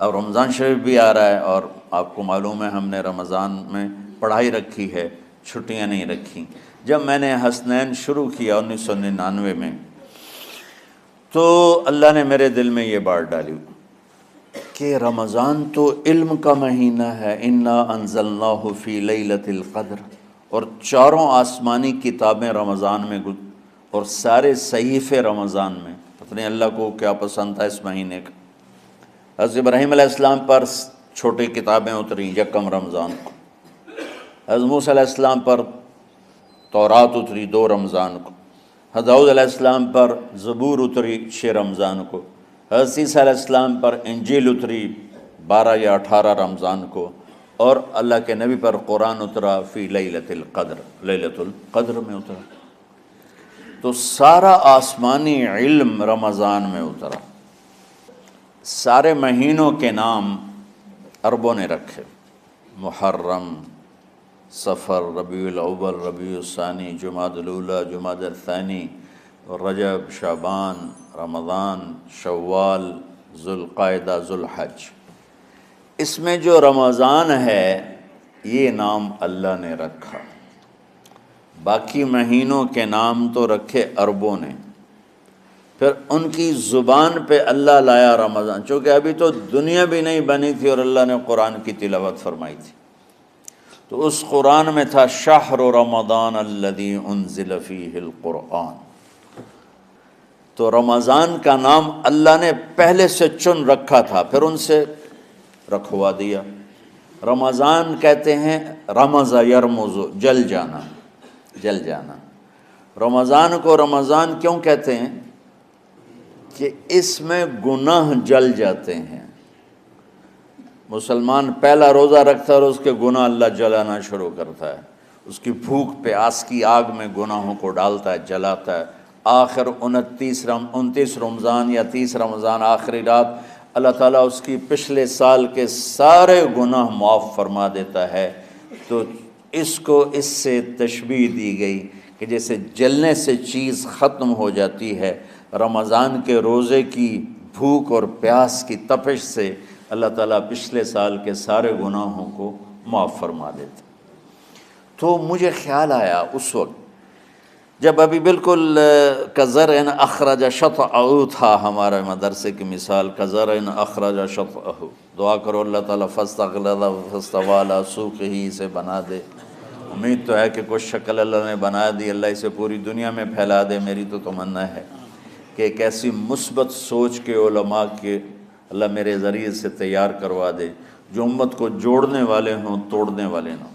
اب رمضان شریف بھی آ رہا ہے، اور آپ کو معلوم ہے ہم نے رمضان میں پڑھائی رکھی ہے، چھٹیاں نہیں رکھی۔ جب میں نے حسنین شروع کیا 1999 میں، تو اللہ نے میرے دل میں یہ بات ڈالی کہ رمضان تو علم کا مہینہ ہے، انا انزلناہ فی لیلۃ القدر، اور چاروں آسمانی کتابیں رمضان میں اور سارے صحیفے رمضان میں۔ پتہ نہیں اللہ کو کیا پسند تھا اس مہینے کا۔ حضرت ابراہیم علیہ السلام پر چھوٹی کتابیں اتریں یکم رمضان کو، حضرت موسیٰ علیہ السلام پر تورات اتری 2 رمضان کو، حضرت داؤد علیہ السلام پر زبور اتری 6 رمضان کو، حضرت عیسیٰ علیہ السلام پر انجیل اتری 12 یا 18 رمضان کو، اور اللہ کے نبی پر قرآن اترا فی لیلۃ القدر، لیلۃ القدر میں اترا۔ تو سارا آسمانی علم رمضان میں اترا۔ سارے مہینوں کے نام عربوں نے رکھے، محرم، صفر، ربیع الاول، ربیع الثانی، جمادی الاولی، جمادی الثانی، رجب، شعبان، رمضان، شوال، ذوالقعدہ، ذوالحج۔ اس میں جو رمضان ہے یہ نام اللہ نے رکھا، باقی مہینوں کے نام تو رکھے عربوں نے۔ پھر ان کی زبان پہ اللہ لایا رمضان، چونکہ ابھی تو دنیا بھی نہیں بنی تھی اور اللہ نے قرآن کی تلاوت فرمائی تھی، تو اس قرآن میں تھا شہر رمضان الذی انزل فیہ القرآن۔ تو رمضان کا نام اللہ نے پہلے سے چن رکھا تھا، پھر ان سے رکھوا دیا۔ رمضان کہتے ہیں رمض یرمز، جل جانا، جل جانا۔ رمضان کو رمضان کیوں کہتے ہیں؟ کہ اس میں گناہ جل جاتے ہیں۔ مسلمان پہلا روزہ رکھتا ہے اور اس کے گناہ اللہ جلانا شروع کرتا ہے، اس کی بھوک پیاس کی آگ میں گناہوں کو ڈالتا ہے، جلاتا ہے۔ آخر 29 رمضان یا 30 رمضان آخری رات اللہ تعالیٰ اس کی پچھلے سال کے سارے گناہ معاف فرما دیتا ہے۔ تو اس کو اس سے تشبیہ دی گئی کہ جیسے جلنے سے چیز ختم ہو جاتی ہے، رمضان کے روزے کی بھوک اور پیاس کی تپش سے اللہ تعالیٰ پچھلے سال کے سارے گناہوں کو معاف فرما دیتے۔ تو مجھے خیال آیا اس وقت جب ابھی بالکل کزرع اخرج شطأہ تھا، ہمارے مدرسے کی مثال کزرع اخرج شطأہ، دعا کرو اللہ تعالیٰ فاستغلظ فاستوی علی سوقہ سے بنا دے۔ امید تو ہے کہ کچھ شکل اللہ نے بنا دی، اللہ اسے پوری دنیا میں پھیلا دے۔ میری تو تمنا ہے کہ ایک ایسی مثبت سوچ کے علماء کے اللہ میرے ذریعے سے تیار کروا دے جو امت کو جوڑنے والے ہوں، توڑنے والے نہ ہوں۔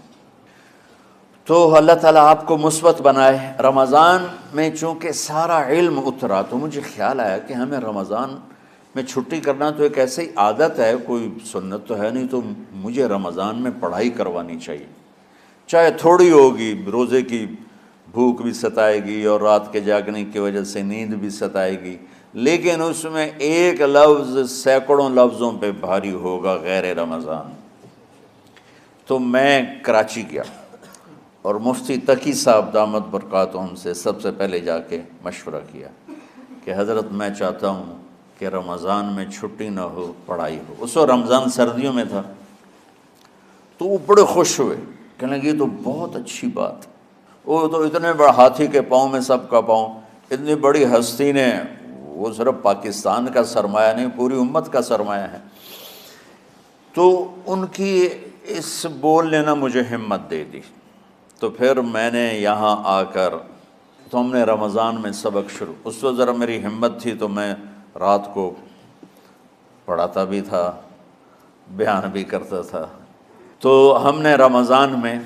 تو اللہ تعالیٰ آپ کو مثبت بنائے۔ رمضان میں چونکہ سارا علم اترا تو مجھے خیال آیا کہ ہمیں رمضان میں چھٹی کرنا تو ایک ایسی عادت ہے، کوئی سنت تو ہے نہیں، تو مجھے رمضان میں پڑھائی کروانی چاہیے، چاہے تھوڑی ہوگی۔ روزے کی بھوک بھی ستائے گی اور رات کے جاگنے کی وجہ سے نیند بھی ستائے گی، لیکن اس میں ایک لفظ سینکڑوں لفظوں پہ بھاری ہوگا، غیر رمضان۔ تو میں کراچی گیا اور مفتی تقی صاحب دامت برکاتہم سے سب سے پہلے جا کے مشورہ کیا کہ حضرت میں چاہتا ہوں کہ رمضان میں چھٹی نہ ہو، پڑھائی ہو۔ اس وقت رمضان سردیوں میں تھا، تو وہ بڑے خوش ہوئے، کہنے لگے یہ تو بہت اچھی بات۔ وہ تو اتنے بڑے ہاتھی کے پاؤں میں سب کا پاؤں، اتنی بڑی ہستی نے، وہ صرف پاکستان کا سرمایہ نہیں پوری امت کا سرمایہ ہے۔ تو ان کی اس بولنے نے مجھے ہمت دے دی۔ تو پھر میں نے یہاں آ کر تو ہم نے رمضان میں سبق شروع، اس وقت ذرا میری ہمت تھی تو میں رات کو پڑھاتا بھی تھا، بیان بھی کرتا تھا۔ تو ہم نے رمضان میں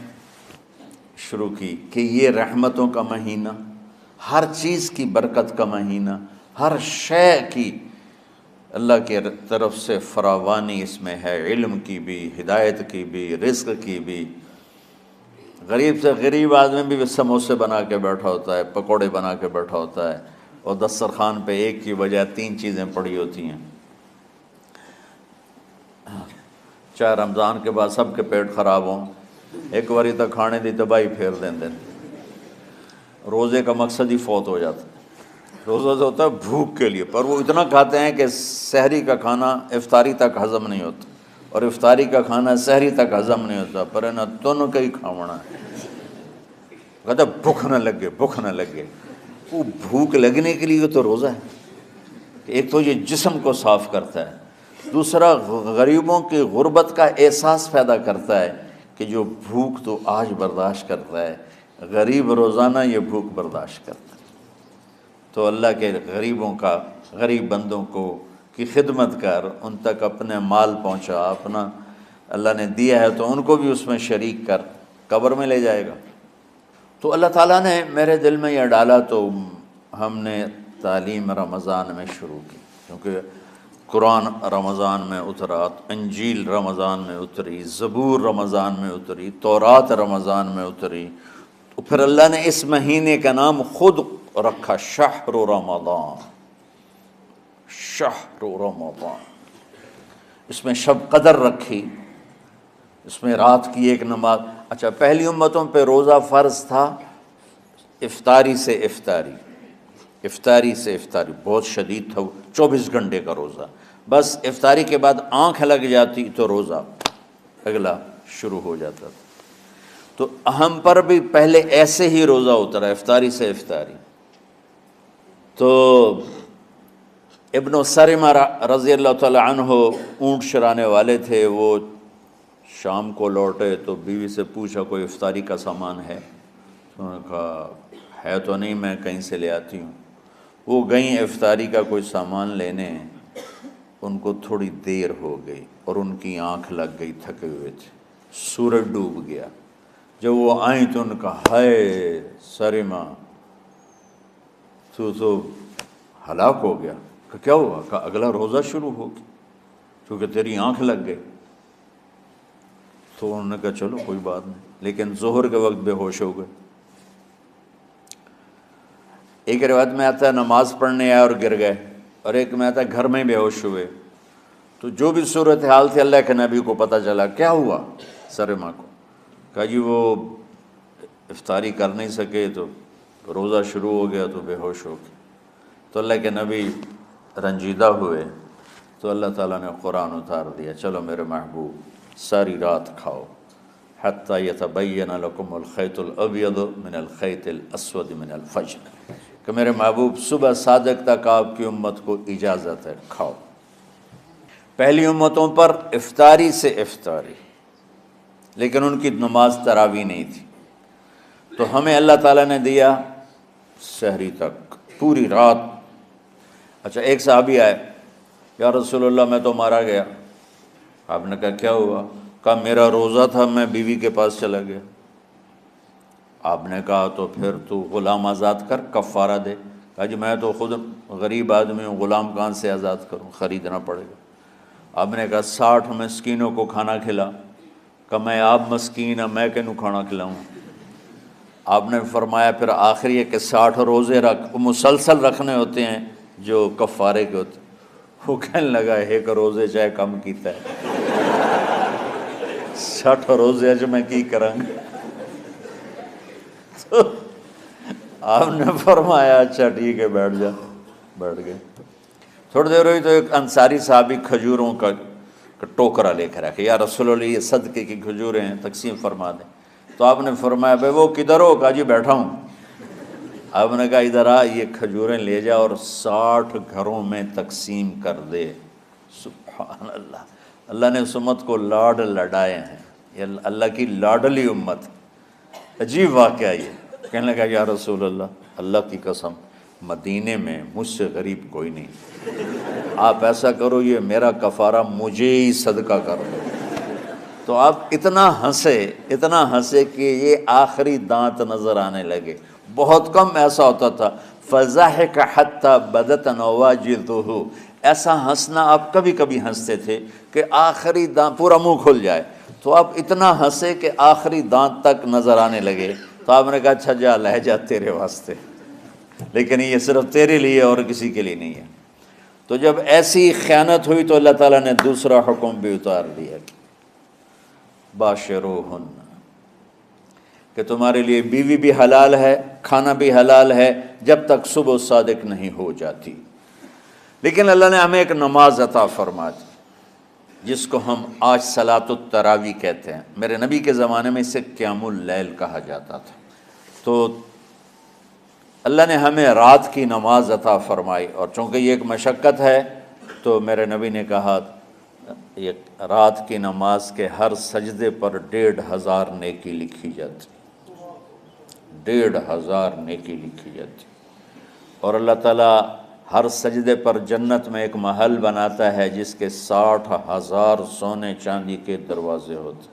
شروع کی کہ یہ رحمتوں کا مہینہ، ہر چیز کی برکت کا مہینہ، ہر شے کی اللہ کی طرف سے فراوانی اس میں ہے، علم کی بھی، ہدایت کی بھی، رزق کی بھی۔ غریب سے غریب آدمی بھی سموسے بنا کے بیٹھا ہوتا ہے، پکوڑے بنا کے بیٹھا ہوتا ہے، اور دسترخوان پہ ایک کی بجائے 3 چیزیں پڑی ہوتی ہیں۔ چاہے رمضان کے بعد سب کے پیٹ خراب ہوں، ایک باری تک کھانے دی تباہی پھیر دیں۔ روزے کا مقصد ہی فوت ہو جاتا ہے۔ روزہ تو ہوتا ہے بھوک کے لیے، پر وہ اتنا کھاتے ہیں کہ سحری کا کھانا افطاری تک ہضم نہیں ہوتا، اور افطاری کا کھانا سحری تک ہضم نہیں ہوتا، پر نہ تن کا ہی کھاونا ہے۔ کہتا بھوک نہ لگے، بھوک نہ لگے۔ وہ بھوک لگنے کے لیے تو روزہ ہے کہ ایک تو یہ جسم کو صاف کرتا ہے، دوسرا غریبوں کی غربت کا احساس پیدا کرتا ہے کہ جو بھوک تو آج برداشت کرتا ہے، غریب روزانہ یہ بھوک برداشت کرتا ہے۔ تو اللہ کے غریب بندوں کی خدمت کر، ان تک اپنے مال پہنچا، اپنا اللہ نے دیا ہے تو ان کو بھی اس میں شریک کر، قبر میں لے جائے گا۔ تو اللہ تعالیٰ نے میرے دل میں یہ ڈالا تو ہم نے تعلیم رمضان میں شروع کی، کیونکہ قرآن رمضان میں اترا، انجیل رمضان میں اتری، زبور رمضان میں اتری، تورات رمضان میں اتری، تو پھر اللہ نے اس مہینے کا نام خود رکھا شہر رمضان، شہر رمضان۔ اس میں شب قدر رکھی، اس میں رات کی ایک نماز۔ اچھا، پہلی امتوں پہ روزہ فرض تھا افطاری سے افطاری، افطاری سے افطاری، بہت شدید تھا، 24 گھنٹے کا روزہ۔ بس افطاری کے بعد آنکھ لگ جاتی تو روزہ اگلا شروع ہو جاتا تھا۔ تو ہم پر بھی پہلے ایسے ہی روزہ اترا، افطاری سے افطاری۔ تو ابن سرمہ رضی اللہ تعالی عنہ اونٹ چرانے والے تھے، وہ شام کو لوٹے تو بیوی سے پوچھا کوئی افطاری کا سامان ہے؟ انہوں نے کہا ہے تو نہیں، میں کہیں سے لے آتی ہوں۔ وہ گئیں افطاری کا کوئی سامان لینے، ان کو تھوڑی دیر ہو گئی اور ان کی آنکھ لگ گئی، تھکے ہوئے تھے، سورج ڈوب گیا۔ جب وہ آئیں تو ان کا ہائے سرمہ تو ہلاک ہو گیا۔ کہ کیا ہوا؟ کہ اگلا روزہ شروع ہو گیا کیونکہ تیری آنکھ لگ گئی۔ تو انہوں نے کہا چلو کوئی بات نہیں، لیکن ظہر کے وقت بے ہوش ہو گئے۔ ایک روایت میں آتا ہے نماز پڑھنے آئے اور گر گئے، اور ایک میں آتا ہے گھر میں بے ہوش ہوئے۔ تو جو بھی صورتحال تھی اللہ کے نبی کو پتہ چلا۔ کیا ہوا سرمہ کو؟ کہا جی وہ افطاری کر نہیں سکے تو روزہ شروع ہو گیا تو بے ہوش ہو گئے۔ تو اللہ کے نبی رنجیدہ ہوئے، تو اللہ تعالیٰ نے قرآن اتار دیا، چلو میرے محبوب ساری رات کھاؤ حتیٰ یتبین لکم الخیط الابیض من الخیط الاسود من الفجر، کہ میرے محبوب صبح صادق تک آپ کی امت کو اجازت ہے، کھاؤ۔ پہلی امتوں پر افطاری سے افطاری، لیکن ان کی نماز تراویح نہیں تھی۔ تو ہمیں اللہ تعالیٰ نے دیا سحری تک، پوری رات۔ اچھا، ایک صحابی آئے، یا رسول اللہ میں تو مارا گیا۔ آپ نے کہا کیا ہوا؟ کہا میرا روزہ تھا، میں بیوی کے پاس چلا گیا۔ آپ نے کہا تو پھر تو غلام آزاد کر، کفارہ دے۔ کہا جی میں تو خود غریب آدمی ہوں، غلام کہاں سے آزاد کروں، خریدنا پڑے گا۔ آپ نے کہا 60 مسکینوں کو کھانا کھلا۔ کہ میں آپ مسکین ہوں، میں کینوں کھانا کھلاؤں؟ آپ نے فرمایا پھر آخری ہے کہ 60 روزے رکھ، وہ مسلسل رکھنے ہوتے ہیں جو کفارے کے ہوتے ہیں۔ وہ کہنے لگا ایک روزے چاہے کم کیتا ہے، 60 روزے اج میں کی کروں گا؟ تو آپ نے فرمایا اچھا ٹھیک ہے بیٹھ جا، بیٹھ گئے۔ تھوڑی دیر ہوئی تو ایک انصاری صحابی کھجوروں کا ٹوکرا لے کر آئے، یا رسول اللہ یہ صدقے کی کھجوریں ہیں، تقسیم فرما دیں۔ تو آپ نے فرمایا بھائی وہ کدھر ہو؟ کہا جی بیٹھا ہوں۔ آپ نے کہا ادھر آ، یہ کھجوریں لے جا اور 60 گھروں میں تقسیم کر دے۔ سبحان اللہ، اللہ نے اس امت کو لاڈ لڈائے ہیں، یہ اللہ کی لاڈلی امت۔ عجیب واقعہ یہ، کہنے لگا یا رسول اللہ کی قسم مدینے میں مجھ سے غریب کوئی نہیں، آپ ایسا کرو یہ میرا کفارہ مجھے ہی صدقہ کر دو۔ تو آپ اتنا ہنسے کہ یہ آخری دانت نظر آنے لگے۔ بہت کم ایسا ہوتا تھا، فضحک حتی بدت نواجذہ، ایسا ہنسنا آپ کبھی کبھی ہنستے تھے کہ آخری دانت پورا منہ کھل جائے۔ تو آپ اتنا ہنسے کہ آخری دانت تک نظر آنے لگے۔ تو آپ نے کہا اچھا جا لے جا تیرے واسطے، لیکن یہ صرف تیرے لیے اور کسی کے لیے نہیں ہے۔ تو جب ایسی خیانت ہوئی تو اللہ تعالیٰ نے دوسرا حکم بھی اتار دیا، باشروہن، کہ تمہارے لیے بیوی بھی حلال ہے، کھانا بھی حلال ہے جب تک صبح صادق نہیں ہو جاتی۔ لیکن اللہ نے ہمیں ایک نماز عطا فرما دی جس کو ہم آج صلاۃ التراویح کہتے ہیں۔ میرے نبی کے زمانے میں اسے قیام اللیل کہا جاتا تھا۔ تو اللہ نے ہمیں رات کی نماز عطا فرمائی، اور چونکہ یہ ایک مشقت ہے تو میرے نبی نے کہا یہ رات کی نماز کے ہر سجدے پر 1500 نیکی لکھی جاتی، 1500 نیکی لکھی جاتی، اور اللہ تعالیٰ ہر سجدے پر جنت میں ایک محل بناتا ہے جس کے 60,000 سونے چاندی کے دروازے ہوتے،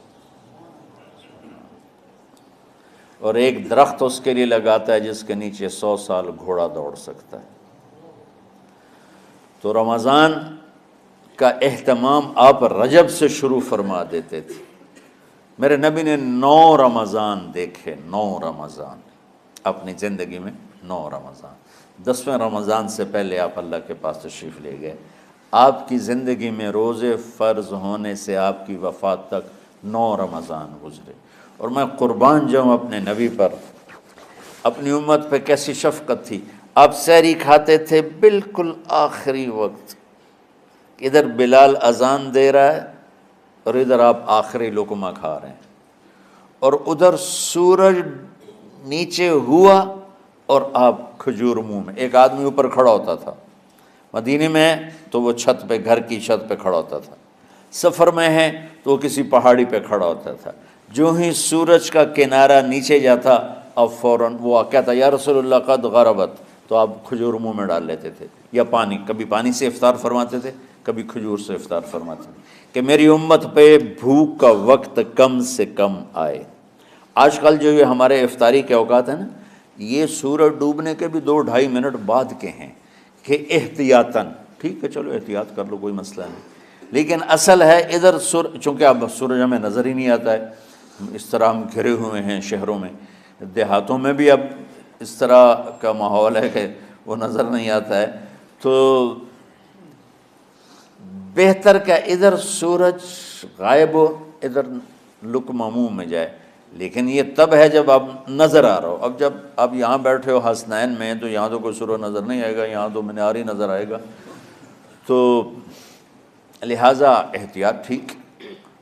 اور ایک درخت اس کے لیے لگاتا ہے جس کے نیچے 100 سال گھوڑا دوڑ سکتا ہے۔ تو رمضان کا اہتمام آپ رجب سے شروع فرما دیتے تھے۔ میرے نبی نے 9 رمضان دیکھے، 9 رمضان اپنی زندگی میں، 9 رمضان۔ 10ویں رمضان سے پہلے آپ اللہ کے پاس تشریف لے گئے۔ آپ کی زندگی میں روزے فرض ہونے سے آپ کی وفات تک 9 رمضان گزرے، اور میں قربان جاؤں اپنے نبی پر، اپنی امت پہ کیسی شفقت تھی۔ آپ سحری کھاتے تھے بالکل آخری وقت، ادھر بلال اذان دے رہا ہے اور ادھر آپ آخری لقمہ کھا رہے ہیں، اور ادھر سورج نیچے ہوا اور آپ کھجور منہ میں۔ ایک آدمی اوپر کھڑا ہوتا تھا مدینے میں تو وہ چھت پہ، گھر کی چھت پہ کھڑا ہوتا تھا، سفر میں ہے تو وہ کسی پہاڑی پہ کھڑا ہوتا تھا۔ جو ہی سورج کا کنارہ نیچے جاتا اب فوراً وہ کہتا یا رسول اللہ قد غربت، تو آپ کھجور منہ میں ڈال لیتے تھے، یا پانی، کبھی پانی سے افطار فرماتے تھے، کبھی کھجور سے افطار فرماتے تھے، کہ میری امت پہ بھوک کا وقت کم سے کم آئے۔ آج کل جو یہ ہمارے افطاری کے اوقات ہیں نا، یہ سورج ڈوبنے کے بھی 2-2.5 منٹ بعد کے ہیں کہ احتیاطاً، ٹھیک ہے چلو احتیاط کر لو کوئی مسئلہ نہیں، لیکن اصل ہے ادھر چونکہ اب سورج ہمیں نظر ہی نہیں آتا ہے، اس طرح ہم گھرے ہوئے ہیں شہروں میں، دیہاتوں میں بھی اب اس طرح کا ماحول ہے کہ وہ نظر نہیں آتا ہے، تو بہتر کہ ادھر سورج غائب ہو ادھر لقمہ منہ میں جائے، لیکن یہ تب ہے جب اب نظر آ رہا ہو۔ اب جب اب یہاں بیٹھے ہو حسنین میں تو یہاں تو کوئی سورج نظر نہیں آئے گا، یہاں تو مینار ہی نظر آئے گا، تو لہٰذا احتیاط ٹھیک۔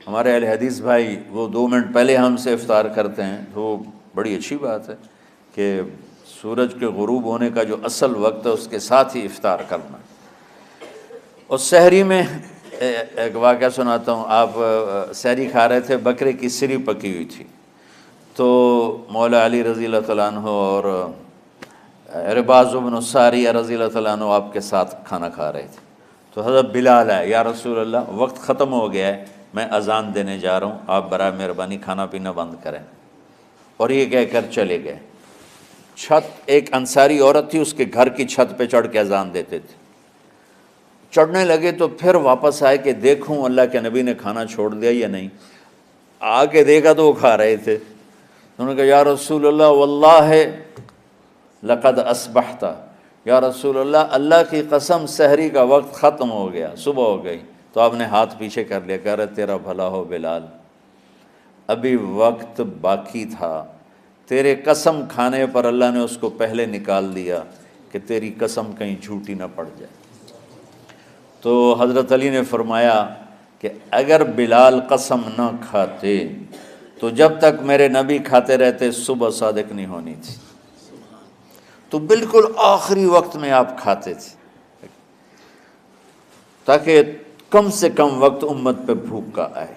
ہمارے اہل حدیث بھائی وہ 2 منٹ پہلے ہم سے افطار کرتے ہیں، تو بڑی اچھی بات ہے کہ سورج کے غروب ہونے کا جو اصل وقت ہے اس کے ساتھ ہی افطار کرنا۔ اور سحری میں ایک واقعہ سناتا ہوں، آپ سحری کھا رہے تھے، بکرے کی سری پکی ہوئی تھی، تو مولا علی رضی اللہ تعالیٰ عنہ اور عرباض بن ساریہ رضی اللہ تعالیٰ عنہ آپ کے ساتھ کھانا کھا رہے تھے، تو حضرت بلال آئے، یا رسول اللہ وقت ختم ہو گیا ہے، میں اذان دینے جا رہا ہوں، آپ برائے مہربانی کھانا پینا بند کریں، اور یہ کہہ کر چلے گئے۔ چھت، ایک انصاری عورت تھی، اس کے گھر کی چھت پہ چڑھ کے اذان دیتے تھے، چڑھنے لگے تو پھر واپس آئے کہ دیکھوں اللہ کے نبی نے کھانا چھوڑ دیا یا نہیں، آگے دیکھا تو وہ کھا رہے تھے، انہوں نے کہا یا رسول اللہ واللہ لقد اصبحت، یا رسول اللہ اللہ کی قسم سحری کا وقت ختم ہو گیا، صبح ہو گئی۔ تو آپ نے ہاتھ پیچھے کر لیا، کہہ رہے تیرا بھلا ہو بلال، ابھی وقت باقی تھا، تیرے قسم کھانے پر اللہ نے اس کو پہلے نکال دیا کہ تیری قسم کہیں جھوٹی نہ پڑ جائے۔ تو حضرت علی نے فرمایا کہ اگر بلال قسم نہ کھاتے تو جب تک میرے نبی کھاتے رہتے صبح صادق نہیں ہونی تھی، تو بالکل آخری وقت میں آپ کھاتے تھے تاکہ کم سے کم وقت امت پہ بھوک کا آئے۔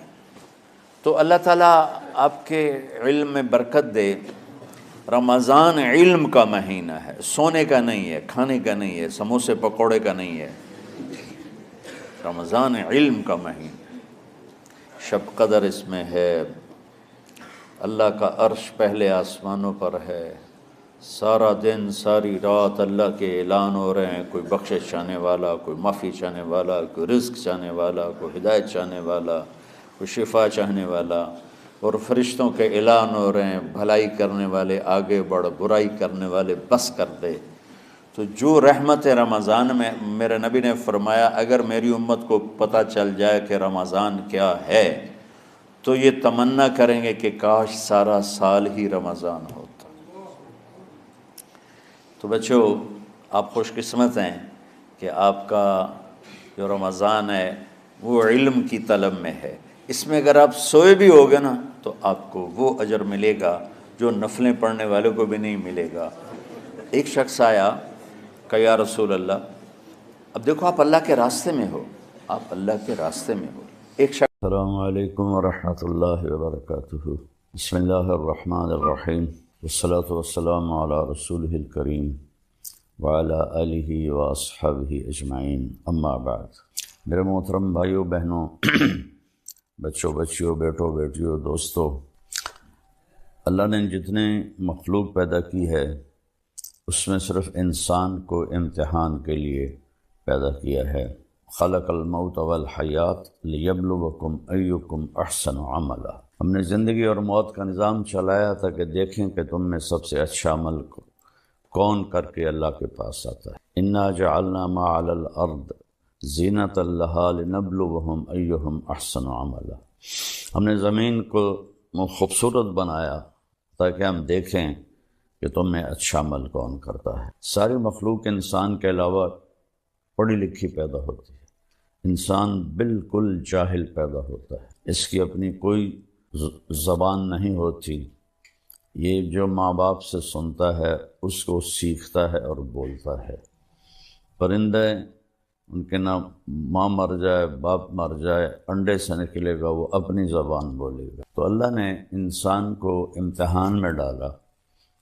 تو اللہ تعالیٰ آپ کے علم میں برکت دے۔ رمضان علم کا مہینہ ہے، سونے کا نہیں ہے، کھانے کا نہیں ہے، سموسے پکوڑے کا نہیں ہے، رمضان علم کا مہینہ، شب قدر اس میں ہے، اللہ کا عرش پہلے آسمانوں پر ہے، سارا دن ساری رات اللہ کے اعلان ہو رہے ہیں، کوئی بخشش چاہنے والا، کوئی معافی چاہنے والا، کوئی رزق چاہنے والا، کوئی ہدایت چاہنے والا، کوئی شفا چاہنے والا، اور فرشتوں کے اعلان ہو رہے ہیں، بھلائی کرنے والے آگے بڑھ، برائی کرنے والے بس کر دے۔ تو جو رحمت رمضان میں، میرے نبی نے فرمایا اگر میری امت کو پتہ چل جائے کہ رمضان کیا ہے تو یہ تمنا کریں گے کہ کاش سارا سال ہی رمضان ہوتا۔ تو بچوں، آپ خوش قسمت ہیں کہ آپ کا جو رمضان ہے وہ علم کی طلب میں ہے۔ اس میں اگر آپ سوئے بھی ہوگے نا تو آپ کو وہ اجر ملے گا جو نفلیں پڑھنے والوں کو بھی نہیں ملے گا۔ ایک شخص آیا کہ یا رسول اللہ، اب دیکھو آپ اللہ کے راستے میں ہو، آپ اللہ کے راستے میں ہو۔ ایک شخص، السلام علیکم ورحمۃ اللہ وبرکاتہ، بسم اللہ الرحمن الرحیم، والصلاة والسلام علی رسولہ الکریم وعلی آلہ واصحابہ اجمعین، اما بعد۔ میرے محترم بھائیوں بہنوں، بچوں بچیوں، بیٹوں بیٹیوں، دوستوں، اللہ نے جتنے مخلوق پیدا کی ہے اس میں صرف انسان کو امتحان کے لیے پیدا کیا ہے۔ خلق الموت والحیات لیبلوکم ایکم احسن عملا۔ ہم نے زندگی اور موت کا نظام چلایا تھا کہ دیکھیں کہ تم میں سب سے اچھا عمل کون کر کے اللہ کے پاس آتا ہے۔ انا جعلنا ما علی الارض زینۃ لہا لنبلوہم ایہم احسن عملا۔ ہم نے زمین کو خوبصورت بنایا تاکہ ہم دیکھیں کہ تم میں اچھا عمل کون کرتا ہے۔ ساری مخلوق انسان کے علاوہ پڑھی لکھی پیدا ہوتی ہے، انسان بالکل جاہل پیدا ہوتا ہے، اس کی اپنی کوئی زبان نہیں ہوتی، یہ جو ماں باپ سے سنتا ہے اس کو سیکھتا ہے اور بولتا ہے۔ پرندے، ان کے نہ ماں مر جائے باپ مر جائے، انڈے سے نکلے گا وہ اپنی زبان بولے گا۔ تو اللہ نے انسان کو امتحان میں ڈالا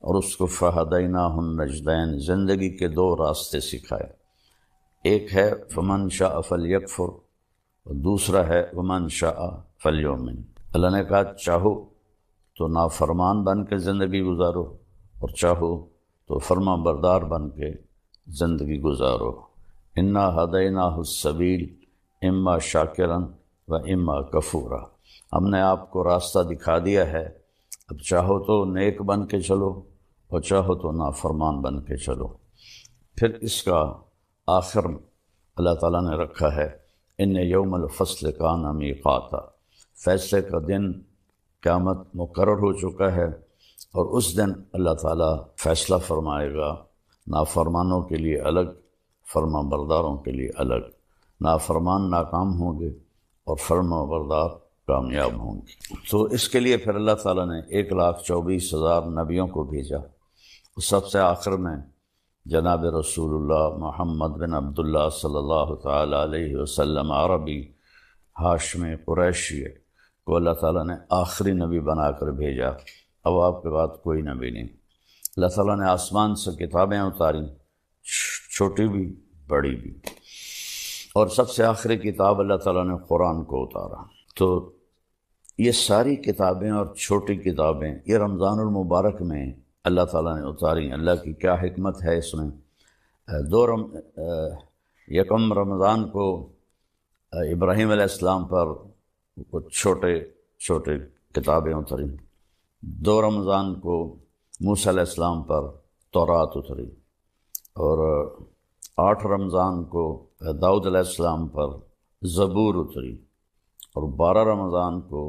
اور اس کو فہدیناہ النجدین، زندگی کے دو راستے سکھائے۔ ایک ہے فمن شاء فلیکفر اور دوسرا ہے ومن شاء فلیؤمن۔ اللہ نے کہا چاہو تو نافرمان بن کے زندگی گزارو اور چاہو تو فرما بردار بن کے زندگی گزارو۔ انا ہدیناہ السبیل اما شاکرا و اما کفورا۔ ہم نے آپ کو راستہ دکھا دیا ہے، اب چاہو تو نیک بن کے چلو اور چاہو تو نافرمان بن کے چلو۔ پھر اس کا آخر اللہ تعالیٰ نے رکھا ہے ان یوم الفصل کان میقاتا، فیصلے کا دن قیامت مقرر ہو چکا ہے اور اس دن اللہ تعالیٰ فیصلہ فرمائے گا، نافرمانوں کے لیے الگ، فرما برداروں کے لیے الگ۔ نافرمان ناکام ہوں گے اور فرما بردار کامیاب ہوں گے۔ تو اس کے لیے پھر اللہ تعالیٰ نے 1,24,000 نبیوں کو بھیجا۔ سب سے آخر میں جناب رسول اللہ محمد بن عبداللہ صلی اللہ تعالیٰ علیہ وسلم عربی ہاشمی قریشی کو اللہ تعالیٰ نے آخری نبی بنا کر بھیجا۔ اب آپ کے بعد کوئی نبی نہیں۔ اللہ تعالیٰ نے آسمان سے کتابیں اتاری، چھوٹی بھی بڑی بھی، اور سب سے آخری کتاب اللہ تعالیٰ نے قرآن کو اتارا۔ تو یہ ساری کتابیں اور چھوٹی کتابیں یہ رمضان المبارک میں اللہ تعالیٰ نے اتاری۔ اللہ کی کیا حکمت ہے اس میں۔ یکم رمضان کو ابراہیم علیہ السلام پر کچھ چھوٹے چھوٹے کتابیں اتری، 2 رمضان کو موسیٰ علیہ السلام پر تورات اتری، اور 8 رمضان کو داؤد علیہ السلام پر زبور اتری، اور 12 رمضان کو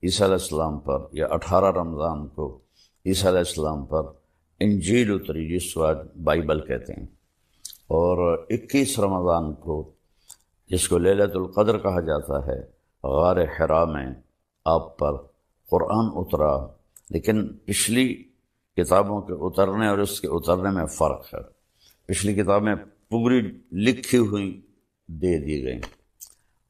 عیسیٰ علیہ السلام پر، یا 18 رمضان کو عیسیٰ علیہ السلام پر انجیل اتری، جس کو آج بائبل کہتے ہیں، اور 21 رمضان کو جس کو لیلۃ القدر کہا جاتا ہے، غار حرا میں آپ پر قرآن اترا۔ لیکن پچھلی کتابوں کے اترنے اور اس کے اترنے میں فرق ہے۔ پچھلی کتابیں پوری لکھی ہوئی دے دی گئیں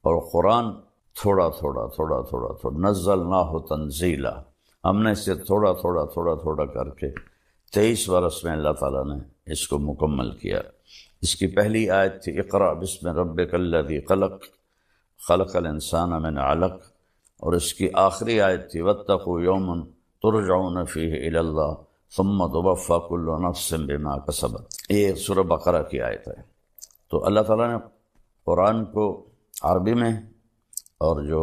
اور قرآن تھوڑا تھوڑا تھوڑا تھوڑا تھوڑا نزلناہ تنزیلا، ہم نے اسے تھوڑا تھوڑا تھوڑا تھوڑا کر کے 23 برس میں اللہ تعالیٰ نے اس کو مکمل کیا۔ اس کی پہلی آیت تھی اقرأ بسم ربک الذی خلق، خلق الانسان من علق، اور اس کی آخری آیت تھی واتقوا یوما ترجعون فیہ الی اللہ ثم توفی کل نفس بما کسبت۔ یہ سورہ بقرہ کی آیت ہے۔ تو اللہ تعالیٰ نے قرآن کو عربی میں، اور جو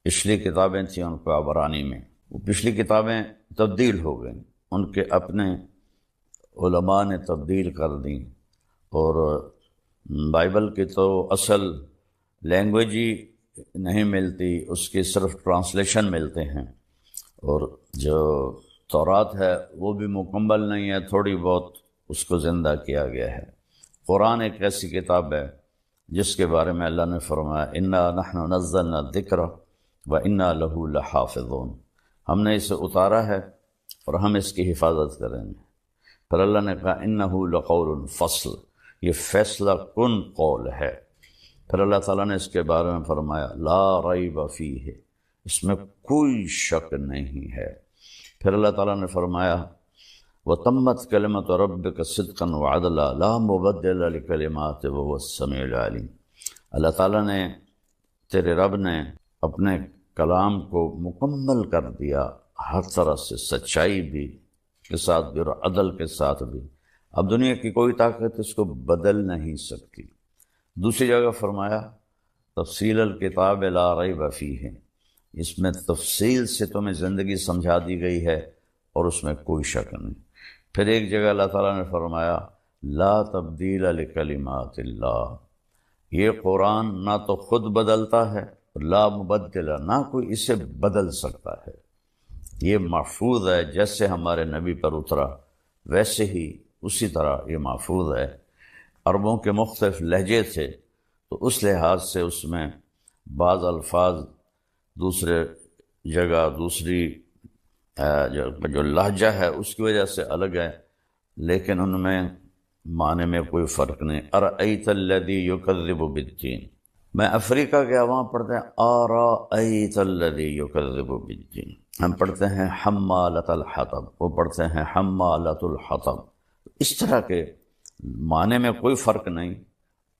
پچھلی کتابیں تھیں ان کو عبرانی میں، وہ پچھلی کتابیں تبدیل ہو گئیں، ان کے اپنے علماء نے تبدیل کر دیں، اور بائبل کی تو اصل لینگویج ہی نہیں ملتی، اس کی صرف ٹرانسلیشن ملتے ہیں، اور جو تورات ہے وہ بھی مکمل نہیں ہے، تھوڑی بہت اس کو زندہ کیا گیا ہے۔ قرآن ایک ایسی کتاب ہے جس کے بارے میں اللہ نے فرمایا انا نحن نزلنا الذکر وانا لہ لحافظون، ہم نے اسے اتارا ہے اور ہم اس کی حفاظت کریں گے۔ پھر اللہ نے کہا انہ لقول فصل، یہ فیصلہ کن قول ہے۔ پھر اللہ تعالیٰ نے اس کے بارے میں فرمایا لا ریب فیہ، اس میں کوئی شک نہیں ہے۔ پھر اللہ تعالیٰ نے فرمایا وَتَمَّتْ كَلِمَةُ رَبِّكَ صِدْقًا وَعَدْلًا لَا مُبَدِّلَ لِكَلِمَاتِهِ وَهُوَ السَّمِيعُ الْعَلِيمُ، اللہ تعالیٰ نے، تیرے رب نے اپنے کلام کو مکمل کر دیا ہر طرح سے، سچائی بھی کے ساتھ بھی اور عدل کے ساتھ بھی۔ اب دنیا کی کوئی طاقت اس کو بدل نہیں سکتی۔ دوسری جگہ فرمایا تفصیل الکتاب لا ریب فیہ، اس میں تفصیل سے تمہیں زندگی سمجھا دی گئی ہے اور اس میں کوئی شک نہیں۔ پھر ایک جگہ اللہ تعالیٰ نے فرمایا لا تبدیل لکلمات اللہ، یہ قرآن نہ تو خود بدلتا ہے، لا مبدل، نہ کوئی اسے بدل سکتا ہے، یہ محفوظ ہے، جیسے ہمارے نبی پر اترا ویسے ہی اسی طرح یہ محفوظ ہے۔ عربوں کے مختلف لہجے تھے تو اس لحاظ سے اس میں بعض الفاظ دوسرے جگہ دوسری جو لہجہ ہے اس کی وجہ سے الگ ہے، لیکن ان میں معنی میں کوئی فرق نہیں۔ ارأیت الذی یکذب بالدین، میں افریقہ گیا، وہاں پڑھتے ہیں ارأیت الذی یکذب بالدین، ہم پڑھتے ہیں حمالۃ الحطب، وہ پڑھتے ہیں حمالۃ الحطب۔ اس طرح کے معنی میں کوئی فرق نہیں،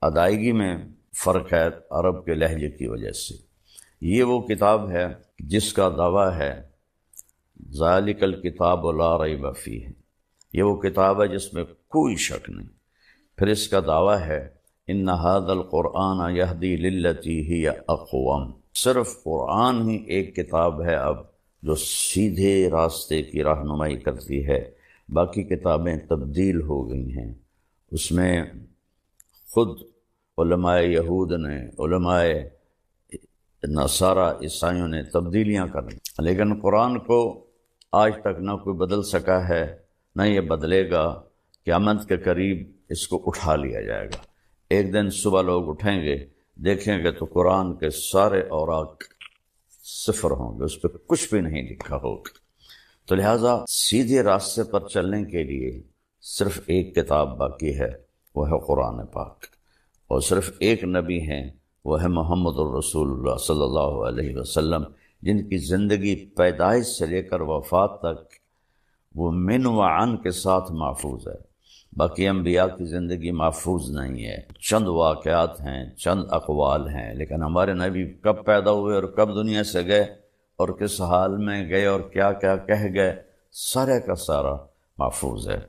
ادائیگی میں فرق ہے عرب کے لہجے کی وجہ سے۔ یہ وہ کتاب ہے جس کا دعویٰ ہے ذالک الکتاب لا ریب فیہ، یہ وہ کتاب ہے جس میں کوئی شک نہیں۔ پھر اس کا دعویٰ ہے ان ھذا القرآن یہدی للتی ہی اقوم، صرف قرآن ہی ایک کتاب ہے اب جو سیدھے راستے کی رہنمائی کرتی ہے، باقی کتابیں تبدیل ہو گئی ہیں۔ اس میں خود علماء یہود نے، علماء نصارہ عیسائیوں نے تبدیلیاں کریں، لیکن قرآن کو آج تک نہ کوئی بدل سکا ہے، نہ یہ بدلے گا۔ قیامت کے قریب اس کو اٹھا لیا جائے گا، ایک دن صبح لوگ اٹھیں گے، دیکھیں گے تو قرآن کے سارے اوراق صفر ہوں گے، اس پہ کچھ بھی نہیں لکھا ہوگا۔ تو لہٰذا سیدھے راستے پر چلنے کے لیے صرف ایک کتاب باقی ہے، وہ ہے قرآن پاک، اور صرف ایک نبی ہیں، وہ ہے محمد الرسول اللہ صلی اللہ علیہ وسلم، جن کی زندگی پیدائش سے لے کر وفات تک وہ من و عن کے ساتھ محفوظ ہے۔ باقی انبیاء کی زندگی محفوظ نہیں ہے، چند واقعات ہیں، چند اقوال ہیں، لیکن ہمارے نبی کب پیدا ہوئے اور کب دنیا سے گئے اور کس حال میں گئے اور کیا کیا کہہ گئے، سارے کا سارا محفوظ ہے۔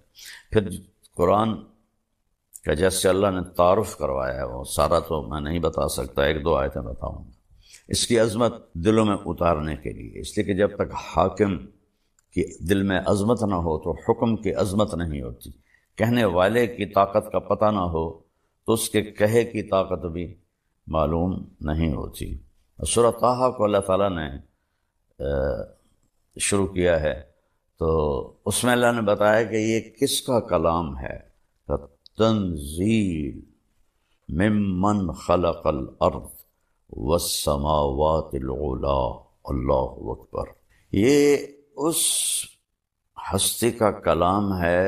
پھر قرآن کا جیسے اللہ نے تعارف کروایا ہے وہ سارا تو میں نہیں بتا سکتا، ایک دو آیتیں بتاؤں گا۔ اس کی عظمت دلوں میں اتارنے کے لیے، اس لیے کہ جب تک حاکم کی دل میں عظمت نہ ہو تو حکم کی عظمت نہیں ہوتی، کہنے والے کی طاقت کا پتہ نہ ہو تو اس کے کہے کی طاقت بھی معلوم نہیں ہوتی۔ سورہ طٰہٰ کو اللہ تعالیٰ نے شروع کیا ہے تو اس میں اللہ نے بتایا کہ یہ کس کا کلام ہے، تنزیل ممن خلق الارض والسماوات العلا، اللہ اکبر، یہ اس ہستی کا کلام ہے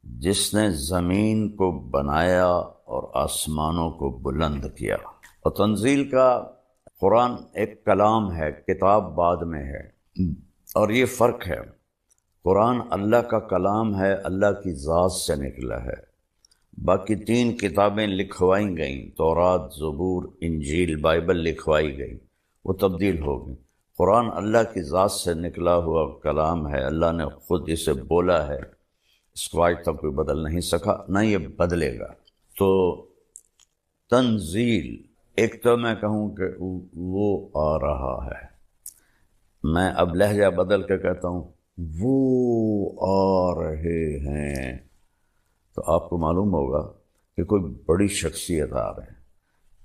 جس نے زمین کو بنایا اور آسمانوں کو بلند کیا۔ اور تنزیل کا قرآن ایک کلام ہے، کتاب بعد میں ہے، اور یہ فرق ہے، قرآن اللہ کا کلام ہے، اللہ کی ذات سے نکلا ہے۔ باقی تین کتابیں لکھوائی گئیں، تورات، زبور، انجیل، بائبل لکھوائی گئی، وہ تبدیل ہو گئی۔ قرآن اللہ کی ذات سے نکلا ہوا کلام ہے، اللہ نے خود اسے بولا ہے، اس کو آج تک کوئی بدل نہیں سکا، نہ یہ بدلے گا۔ تو تنزیل، ایک تو میں کہوں کہ وہ آ رہا ہے، میں اب لہجہ بدل کے کہتا ہوں وہ آ رہے ہیں، تو آپ کو معلوم ہوگا کہ کوئی بڑی شخصیت آ رہے ہیں۔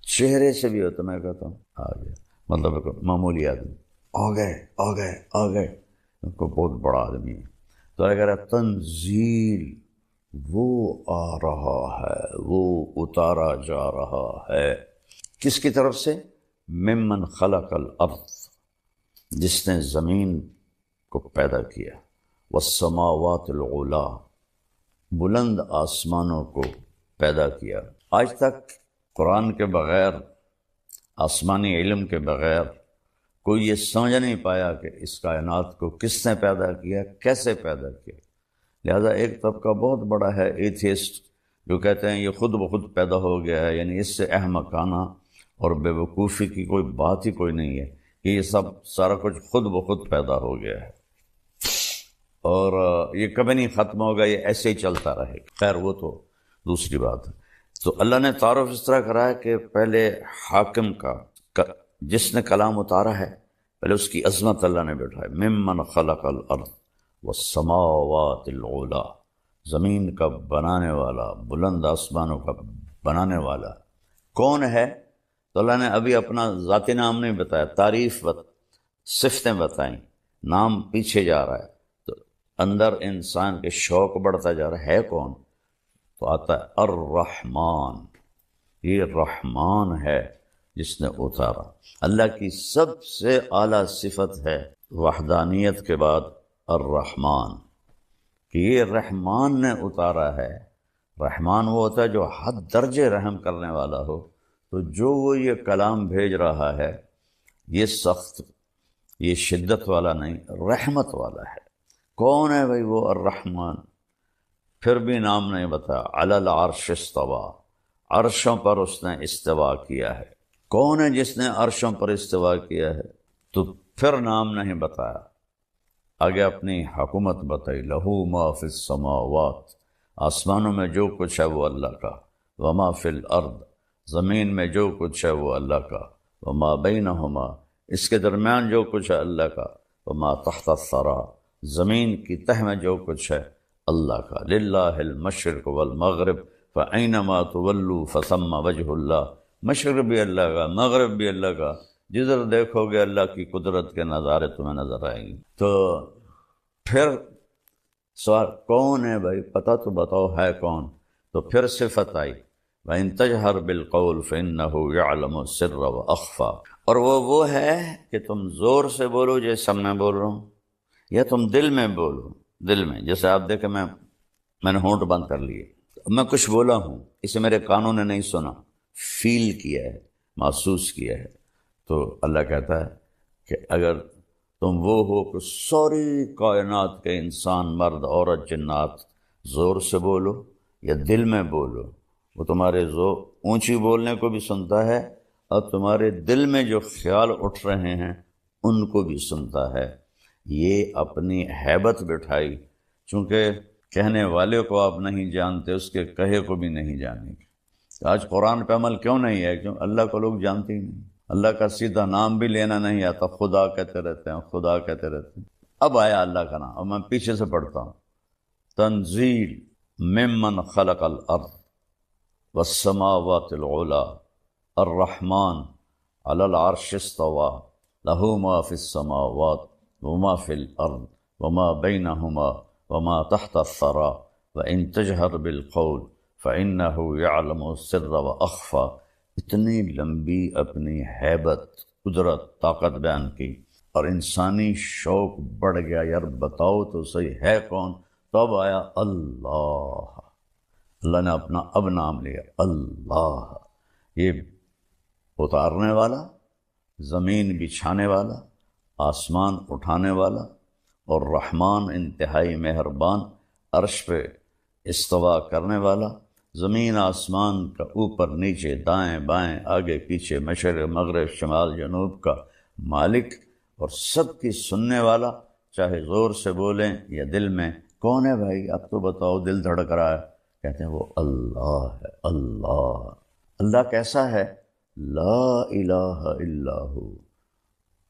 چہرے سے بھی ہوتا، میں کہتا ہوں آ گیا، مطلب معمولی آدمی آ گئے ان کو بہت بڑا آدمی ہے، تو اگر تنزیل وہ آ رہا ہے، وہ اتارا جا رہا ہے، کس کی طرف سے؟ ممن خلق الارض، جس نے زمین کو پیدا کیا، والسماوات العلا، بلند آسمانوں کو پیدا کیا۔ آج تک قرآن کے بغیر، آسمانی علم کے بغیر کوئی یہ سمجھ نہیں پایا کہ اس کائنات کو کس نے پیدا کیا، کیسے پیدا کیا۔ لہذا ایک طبقہ بہت بڑا ہے ایتھیسٹ، جو کہتے ہیں یہ خود بخود پیدا ہو گیا ہے، یعنی اس سے احمقانہ اور بے وقوفی کی کوئی بات ہی کوئی نہیں ہے کہ یہ سارا کچھ خود بخود پیدا ہو گیا ہے اور یہ کبھی نہیں ختم ہوگا، یہ ایسے ہی چلتا رہے گا۔ خیر وہ تو دوسری بات ہے۔ تو اللہ نے تعارف اس طرح کرا ہے کہ پہلے حاکم کا، جس نے کلام اتارا ہے، پہلے اس کی عظمت اللہ نے بٹھائی، ممن خلق الارض والسماوات العلا، زمین کا بنانے والا، بلند آسمانوں کا بنانے والا کون ہے؟ تو اللہ نے ابھی اپنا ذاتی نام نہیں بتایا، تعریف صفتیں بتائیں، نام پیچھے جا رہا ہے، تو اندر انسان کے شوق بڑھتا جا رہا ہے کون؟ تو آتا ہے الرحمن، یہ رحمان ہے جس نے اتارا۔ اللہ کی سب سے اعلیٰ صفت ہے وحدانیت کے بعد الرحمن، کہ یہ رحمان نے اتارا ہے۔ رحمان وہ ہوتا ہے جو حد درجے رحم کرنے والا ہو، تو جو وہ یہ کلام بھیج رہا ہے یہ سخت، یہ شدت والا نہیں، رحمت والا ہے۔ کون ہے بھائی وہ الرحمن؟ پھر بھی نام نہیں بتایا، علی العرش استویٰ، عرشوں پر اس نے استوا کیا ہے۔ کون ہے جس نے عرشوں پر استوا کیا ہے؟ تو پھر نام نہیں بتایا، آگے اپنی حکومت بتائی، لہو ما فی السماوات، آسمانوں میں جو کچھ ہے وہ اللہ کا، وما فی الارض، زمین میں جو کچھ ہے وہ اللہ کا، وما بینہما، اس کے درمیان جو کچھ ہے اللہ کا، وما تحت الثری، زمین کی تہ میں جو کچھ ہے اللہ کا، للہ المشرق والمغرب فأینما تولوا فثم وجہ اللہ، مشرق بھی اللہ کا، مغرب بھی اللہ کا، جدھر دیکھو گے اللہ کی قدرت کے نظارے تمہیں نظر آئیں گے۔ تو پھر سوال کون ہے بھائی؟ پتہ تو بتاؤ ہے کون؟ تو پھر صفت آئی، وَإِن تَجْهَرْ بِالْقَوْلِ فَإِنَّهُ يَعْلَمُ السِّرَّ وَأَخْفَى، اور وہ ہے کہ تم زور سے بولو جیسے میں بول رہا ہوں، یا تم دل میں بولو، دل میں، جیسے آپ دیکھیں میں نے ہونٹ بند کر لیے، میں کچھ بولا ہوں، اسے میرے کانوں نے نہیں سنا، فیل کیا ہے، محسوس کیا ہے۔ تو اللہ کہتا ہے کہ اگر تم وہ ہو کہ ساری کائنات کے انسان، مرد، عورت، جنات زور سے بولو یا دل میں بولو، وہ تمہارے اونچی بولنے کو بھی سنتا ہے، اور تمہارے دل میں جو خیال اٹھ رہے ہیں ان کو بھی سنتا ہے۔ یہ اپنی ہیبت بٹھائی، چونکہ کہنے والے کو آپ نہیں جانتے، اس کے کہے کو بھی نہیں جانیں گے۔ آج قرآن پہ عمل کیوں نہیں ہے؟ کیوں؟ اللہ کو لوگ جانتے ہی نہیں، اللہ کا سیدھا نام بھی لینا نہیں آتا، خدا کہتے رہتے ہیں، خدا کہتے رہتے ہیں۔ اب آیا اللہ کا نام، اب میں پیچھے سے پڑھتا ہوں، تنزیل ممن خلق الارض والسماوات العلا الرحمن علی العرش استوى له ما في السماوات وما في الارض وما بينهما وما تحت الثرى وان تجهر بالقول فانه يعلم السر واخفى۔ اتنی لمبی اپنی ہیبت، قدرت، طاقت بیان کی، اور انسانی شوق بڑھ گیا، یار بتاؤ تو صحیح ہے کون؟ تب آیا اللہ، اللہ نے اپنا اب نام لیا، اللہ، یہ اتارنے والا، زمین بچھانے والا، آسمان اٹھانے والا، اور رحمان انتہائی مہربان، عرش پہ استوا کرنے والا، زمین آسمان کا اوپر نیچے دائیں بائیں آگے پیچھے مشرق مغرب شمال جنوب کا مالک، اور سب کی سننے والا، چاہے زور سے بولیں یا دل میں۔ کون ہے بھائی؟ اب تو بتاؤ، دل دھڑک رہا ہے، کہتے ہیں وہ اللہ ہے۔ اللہ، اللہ کیسا ہے؟ لا الہ الا ہو،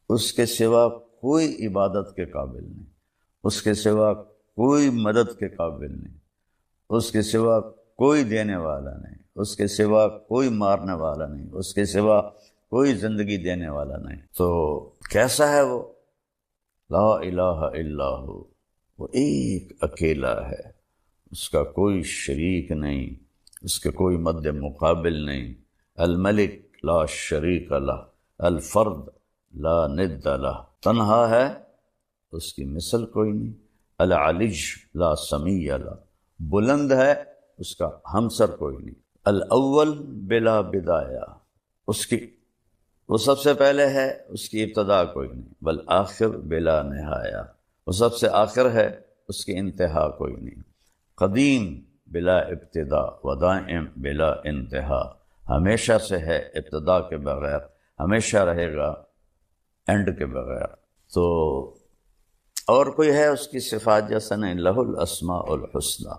اس کے سوا کوئی عبادت کے قابل نہیں، اس کے سوا کوئی مدد کے قابل نہیں، اس کے سوا کوئی دینے والا نہیں، اس کے سوا کوئی مارنے والا نہیں، اس کے سوا کوئی زندگی دینے والا نہیں۔ تو کیسا ہے وہ؟ لا الہ الا ہو، وہ ایک اکیلا ہے، اس کا کوئی شریک نہیں، اس کے کوئی مد مقابل نہیں۔ الملک لا شریک لہ، الفرد لا ند لہ، تنہا ہے، اس کی مثل کوئی نہیں۔ العلج لا سمیع لہ، بلند ہے، اس کا ہمسر کوئی نہیں۔ الاول بلا بدایہ، اس کی وہ سب سے پہلے ہے، اس کی ابتدا کوئی نہیں۔ والآخر بلا نہایہ، وہ سب سے آخر ہے، اس کی انتہا کوئی نہیں۔ قدیم بلا ابتدا ودائم بلا انتہا، ہمیشہ سے ہے، ابتدا کے بغیر، ہمیشہ رہے گا اینڈ کے بغیر۔ تو اور کوئی ہے اس کی صفات جیسا نہیں۔ لہ الاسماء الحسنی،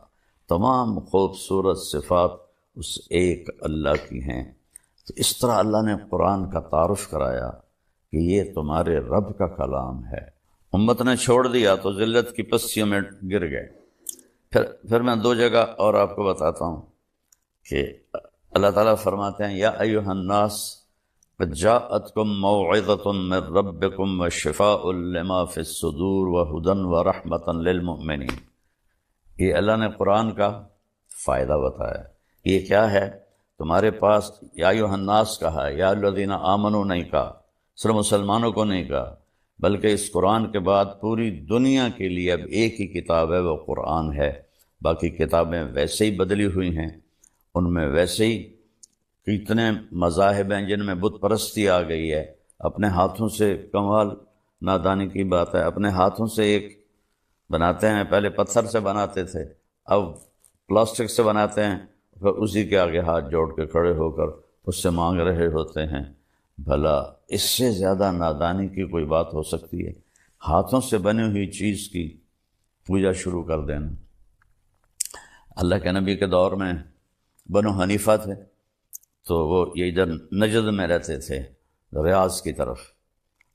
تمام خوبصورت صفات اس ایک اللہ کی ہیں۔ تو اس طرح اللہ نے قرآن کا تعارف کرایا کہ یہ تمہارے رب کا کلام ہے۔ امت نے چھوڑ دیا تو ذلت کی پستیوں میں گر گئے۔ پھر میں دو جگہ اور آپ کو بتاتا ہوں کہ اللہ تعالیٰ فرماتے ہیں یا ایھا الناس قد جاءتکم موعظۃ من ربکم وشفاء لما فی الصدور وہدی ورحمۃ للمؤمنین۔ یہ اللہ نے قرآن کا فائدہ بتایا۔ یہ کیا ہے؟ تمہارے پاس یا ایھا الناس کہا، یا الذین آمنوا نہیں کہا، صرف مسلمانوں کو نہیں کہا، بلکہ اس قرآن کے بعد پوری دنیا کے لیے اب ایک ہی کتاب ہے، وہ قرآن ہے۔ باقی کتابیں ویسے ہی بدلی ہوئی ہیں، ان میں ویسے ہی کتنے مذاہب ہیں جن میں بت پرستی آ گئی ہے۔ اپنے ہاتھوں سے، کمال نادانی کی بات ہے، اپنے ہاتھوں سے ایک بناتے ہیں، پہلے پتھر سے بناتے تھے، اب پلاسٹک سے بناتے ہیں، پھر اسی کے آگے ہاتھ جوڑ کے کھڑے ہو کر اس سے مانگ رہے ہوتے ہیں۔ بھلا اس سے زیادہ نادانی کی کوئی بات ہو سکتی ہے؟ ہاتھوں سے بنی ہوئی چیز کی پوجا شروع کر دینا۔ اللہ کے نبی کے دور میں بنو حنیفہ تھے، تو وہ یہ ادھر نجد میں رہتے تھے، ریاض کی طرف۔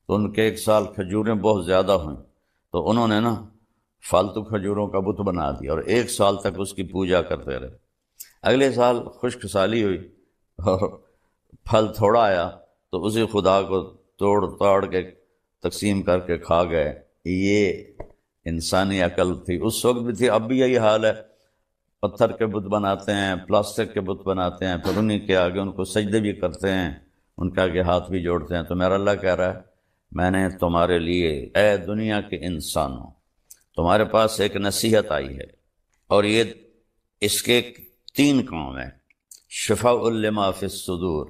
تو ان کے ایک سال کھجوریں بہت زیادہ ہوئیں، تو انہوں نے فالتو کھجوروں کا بت بنا دیا اور ایک سال تک اس کی پوجا کرتے رہے۔ اگلے سال خشک سالی ہوئی اور پھل تھوڑا آیا، تو اسی خدا کو توڑ تاڑ کے تقسیم کر کے کھا گئے۔ یہ انسانی عقل تھی، اس وقت بھی تھی، اب بھی یہی حال ہے۔ پتھر کے بت بناتے ہیں، پلاسٹک کے بت بناتے ہیں، پھر انہی کے آگے ان کو سجدے بھی کرتے ہیں، ان کے آگے ہاتھ بھی جوڑتے ہیں۔ تو میرا اللہ کہہ رہا ہے میں نے تمہارے لیے، اے دنیا کے انسانوں، تمہارے پاس ایک نصیحت آئی ہے، اور یہ اس کے 3 کام ہیں۔ شفاء لما فی الصدور،